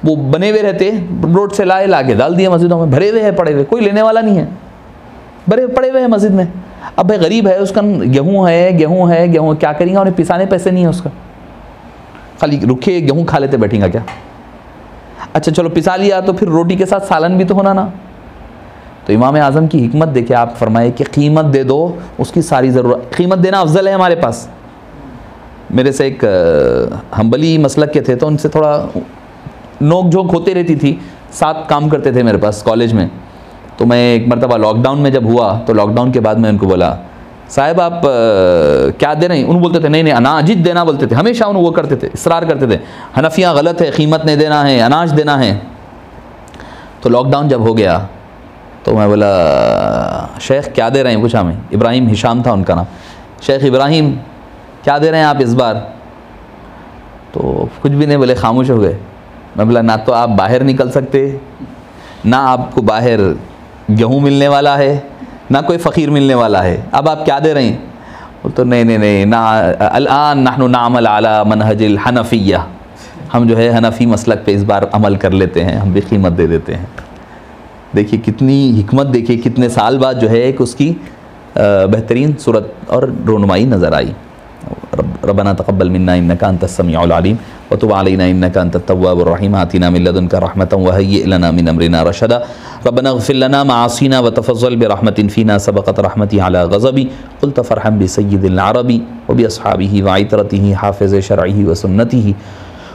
वो बने हुए रहते, रोड से लाए ला के डाल दिए मस्जिदों में, भरे हुए हैं पड़े हुए, कोई लेने वाला नहीं है, भरे पड़े हुए हैं मस्जिद में। अब भाई गरीब है, उसका गेहूँ है, गेहूँ क्या करेंगे, उन्हें पिसाने पैसे नहीं है उसका, खाली रुखे गेहूँ खा लेते बैठेंगे क्या। अच्छा चलो पिसा लिया तो फिर रोटी के साथ सालन भी तो होना ना। तो इमाम आज़म की हिकमत देखे, आप फरमाए कि कीमत दे दो, उसकी सारी ज़रूरत, कीमत देना अफजल है हमारे पास। मेरे से एक हम्बली मसलक के थे तो उनसे थोड़ा नोक झोंक होती रहती थी, साथ काम करते थे मेरे पास कॉलेज में। तो मैं एक मरतबा लॉकडाउन में जब हुआ तो लॉकडाउन के बाद मैं उनको बोला साहब आप क्या दे रहे हैं, उन बोलते थे नहीं अनाज देना बोलते थे, हमेशा उन वो करते थे, इसरार करते थे हनफियाँ गलत है, कीमत नहीं देना है, अनाज देना है। तो लॉकडाउन जब हो गया तो मैं बोला शेख क्या दे रहे हैं, पूछा मैं, इब्राहिम हिशाम था उनका नाम, शेख इब्राहिम क्या दे रहे हैं आप इस बार? तो कुछ भी नहीं बोले, खामोश हो गए। मैं बोला ना तो आप बाहर निकल सकते, ना आपको बाहर गेहूँ मिलने वाला है, ना कोई फ़कीर मिलने वाला है, अब आप क्या दे रहे हैं? वो तो नहीं ना, अल-आन नहनु नामल अला मनहजिल हनफिया, हम जो है हनफी मसलक पे इस बार अमल कर लेते हैं, हम भी कीमत दे देते हैं। देखिए कितनी हिकमत, देखिए कितने साल बाद जो है एक उसकी बेहतरीन सूरत और रोनुमाई नज़र आई। रब्बना तक़ब्बल मिन्ना इन्नका अंतस समीउल अलीम व तुब अलैना इन्नका अंतत तव्वाबुर रहीम आतिना मिन लदुनका रहमतन व हय्यि लना मिन अमरिना रशदा रब्बना इग़फिर लना माअसीना व तफ़ज़्ज़ल बिरहमतिन फ़ीना सबक़त रहमती अला ग़ज़बी क़ुल तफ़रहम बिसय्यिदिल अरबी व बिअस्हाबिही व इतरतिही हाफ़िज़ शरइही व सुन्नतिही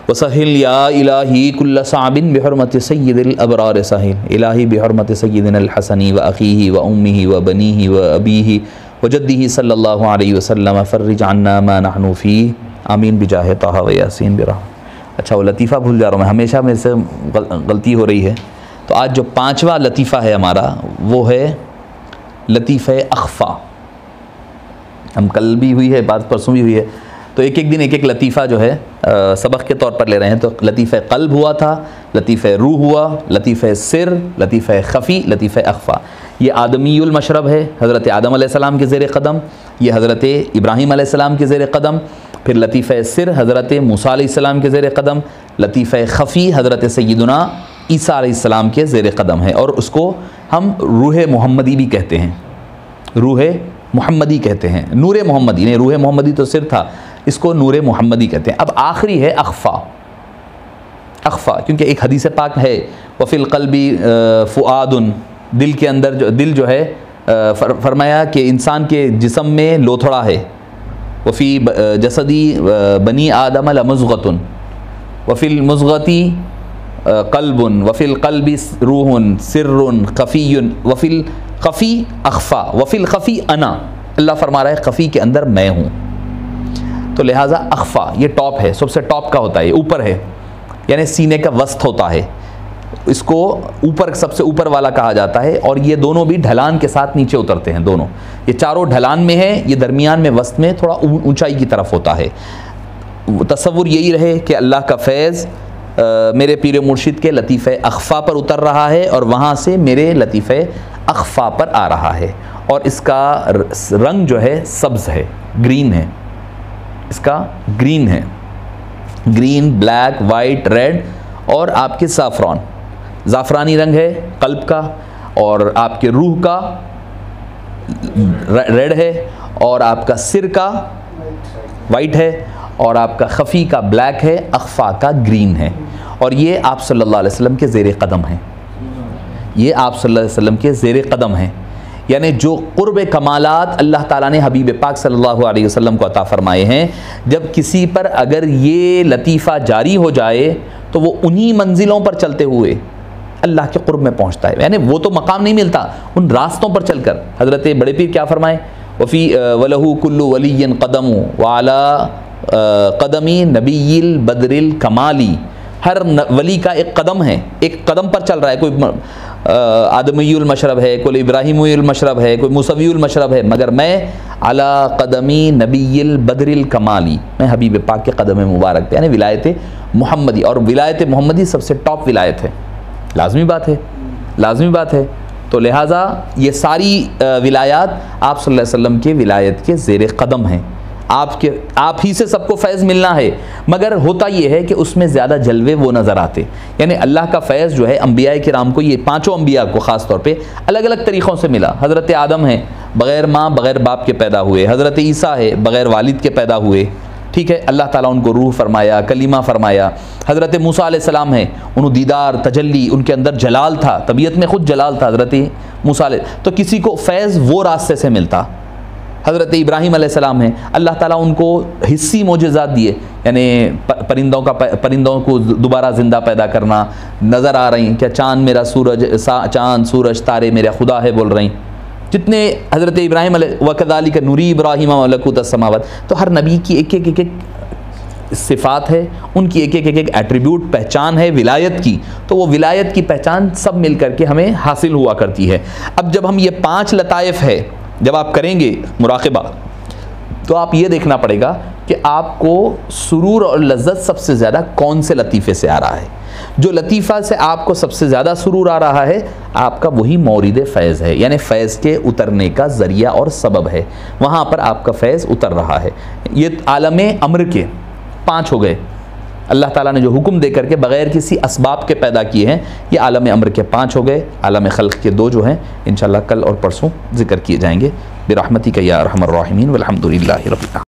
वसहिल या इलाही कुल्ल साबिन बिहुरमति सय्यिदिल अबरार सहिल इलाही बिहुरमति सय्यिदिनल हसनी व अख़ीही व उम्मिही व बनीही व अबीही व जद्दीही सल्लल्लाहु अलैहि वसल्लम फ़र्रिज अन्ना मा नहनु फ़ीह आमीन बिजाह ताहा व यासीन बिरहमत। अच्छा वो लतीफ़ा भूल जा रहा हूँ मैं, हमेशा मेरे से गलती हो रही है। तो आज जो 5वां लतीफ़ा है हमारा वो है लतीफ़े अख़फ़ा। हम कल भी हुई है, बात परसों भी हुई है, तो एक एक दिन एक एक लतीफ़ा जो है सबक के तौर पर ले रहे हैं। तो लतीफ़े क़ल्ब हुआ था, लतीफ़े रूह हुआ, लतीफ़े सिर, लतीफ़े ख़फ़ी, लतीफ़े अख़फ़ा। ये आदमीयुल मशरब है, हज़रत आदम अलैहिस्सलाम के ज़ेर क़दम, ये हज़रत इब्राहीम अलैहिस्सलाम के ज़ेर क़दम, फिर लतीफ़े सिर हज़रत मूसा अलैहिस्सलाम के ज़ेर क़दम, लतीफ़े ख़फ़ी हज़रत सय्यदुना ईसा अलैहिस्सलाम के ज़ेर क़दम है, और उसको हम रूह मोहम्मदी भी कहते हैं, रूह मोहम्मदी कहते हैं। नूर मोहम्मदी नहीं, रूह मोहम्मदी तो सिर था, इसको नूर मोहम्मदी कहते हैं। अब आखिरी है अख़फ़ा, अख़फ़ा क्योंकि एक हदीस पाक है वफ़िल क़ल्बी फ़ुआदुन, दिल के अंदर जो दिल जो है फरमाया कि इंसान के जिस्म में लोथड़ा है। वफ़ी जसदी बनी आदम लमुज़ग़तुन वफ़िल मुज़ग़ती क़ल्बुन वफ़िल क़ल्बी रूहुन सिर्रुन ख़फ़ीयुन वफ़िल ख़फ़ी अख़फ़ा वफ़िल ख़फ़ी अना। अल्लाह फरमा रहा है ख़फ़ी के अंदर मैं हूँ, तो लिहाजा अख़फ़ा ये टॉप है, सबसे टॉप का होता है, ये ऊपर है, यानी सीने का वस्त होता है, इसको ऊपर सबसे ऊपर वाला कहा जाता है। और ये दोनों भी ढलान के साथ नीचे उतरते हैं, दोनों ये चारों ढलान में है, ये दरमियान में वस्त में थोड़ा ऊंचाई की तरफ होता है। तसव्वुर यही रहे कि अल्लाह का फैज़ मेरे पीर मुर्शिद के लतीफ़े अख़फ़ा पर उतर रहा है और वहाँ से मेरे लतीफ़े अख़फ़ा पर आ रहा है, और इसका रंग जो है सब्ज़ है, ग्रीन है, इसका ग्रीन है, ग्रीन, ब्लैक, वाइट, रेड और आपके ज़ाफ़रान, ज़ाफ़रानी रंग है क़ल्ब का, और आपके रूह का रेड है, और आपका सिर का वाइट है, और आपका ख़फ़ी का ब्लैक है, अख़फ़ा का ग्रीन है। और ये आप सल्लल्लाहु अलैहि वसल्लम के ज़ेर क़दम है, ये आप सल्लल्लाहु अलैहि वसल्लम के ज़ेर क़दम है। यानी जो क़ुर्ब कमालात अल्लाह ताला ने हबीब पाक सल्लल्लाहु अलैहि वसल्लम को अता फ़रमाए हैं, जब किसी पर अगर ये लतीफ़ा जारी हो जाए तो वो उन्हीं मंजिलों पर चलते हुए अल्लाह के क़ुर्ब में पहुँचता है। यानी वो तो मकाम नहीं मिलता, उन रास्तों पर चलकर। हज़रत बड़े पीर क्या फ़रमाए, वफ़ी वलहु कुल्लु वलिय्यन क़दमु व अला क़दमी नबीयिल बदरिल कमाली। हर वली का एक कदम है, एक कदम पर चल रहा है। कोई आदमीयुल मशरब है, कोई इब्राहीमुल मशरब है, कोई मूसवीयुल मशरब है, मगर मैं अला क़दमी नबीयिल बदरिल कमाली, मैं हबीब पाक के क़दम मुबारक पे, यानी विलायत मोहम्मदी। और विलायत मोहम्मदी सबसे टॉप विलायत है, लाजमी बात है, लाजमी बात है। तो लिहाजा ये सारी विलायात आप सल्लल्लाहु अलैहि वसल्लम के विलायत के ज़ेर क़दम हैं। आप ही से सबको फैज़ मिलना है, मगर होता यह है कि उसमें ज़्यादा जलवे वो नज़र आते। यानी अल्लाह का फैज़ जो है अम्बिया किराम को, ये पाँचों अम्बिया को ख़ास तौर पे अलग अलग तरीक़ों से मिला। हज़रत आदम है, बग़ैर माँ बग़ैर बाप के पैदा हुए। हज़रत ईसा है, बग़ैर वालिद के पैदा हुए, ठीक है। अल्लाह ताला उनको रूह फरमाया, कलीमा फरमाया। हज़रत मूसा अलैहिस्सलाम है, उन्होंने दीदार तजल्ली, उनके अंदर जलाल था, तबीयत में ख़ुद जलाल था हज़रत मूसा। तो किसी को फैज़ वो रास्ते से मिलता। हज़रत इब्राहीम अलैहिस्सलाम है, अल्लाह ताला उनको हिस्सी मोजज़ात दिए, यानी परिंदों को दोबारा ज़िंदा पैदा करना। नज़र आ रही क्या चाँद मेरा सूरज, चाँद सूरज तारे मेरा खुदा है बोल रही। जितने हज़रत इब्राहीम वकज़ालिक नूरी इब्राहीम मलकूत अस्समावात, तो हर नबी की एक एक सिफ़ात है, उनकी एक एक एट्रीब्यूट पहचान है विलायत की। तो वो विलायत की पहचान सब मिल करके हमें हासिल हुआ करती है। अब जब हम ये 5 लताइफ़ है जब आप करेंगे मुराक़बा, तो आप ये देखना पड़ेगा कि आपको सुरूर और लज्जत सबसे ज़्यादा कौन से लतीफ़े से आ रहा है। जो लतीफ़ा से आपको सबसे ज़्यादा सुरूर आ रहा है आपका वही मौरिद फ़ैज़ है, यानी फ़ैज़ के उतरने का ज़रिया और सबब है, वहाँ पर आपका फ़ैज़ उतर रहा है। ये आलम अम्र के 5 हो गए, अल्लाह ताला ने जो हुक्म दे करके बग़ैर किसी असबाब के पैदा किए हैं, ये आलम अम्र के 5 हो गए। आलम खल्क़ के 2 जो हैं इंशाअल्लाह कल और परसों ज़िक्र किए जाएंगे। बिरहमतिका या अरहमर राहिमीन वल्हम्दुलिल्लाहि रब्बिल आलमीन।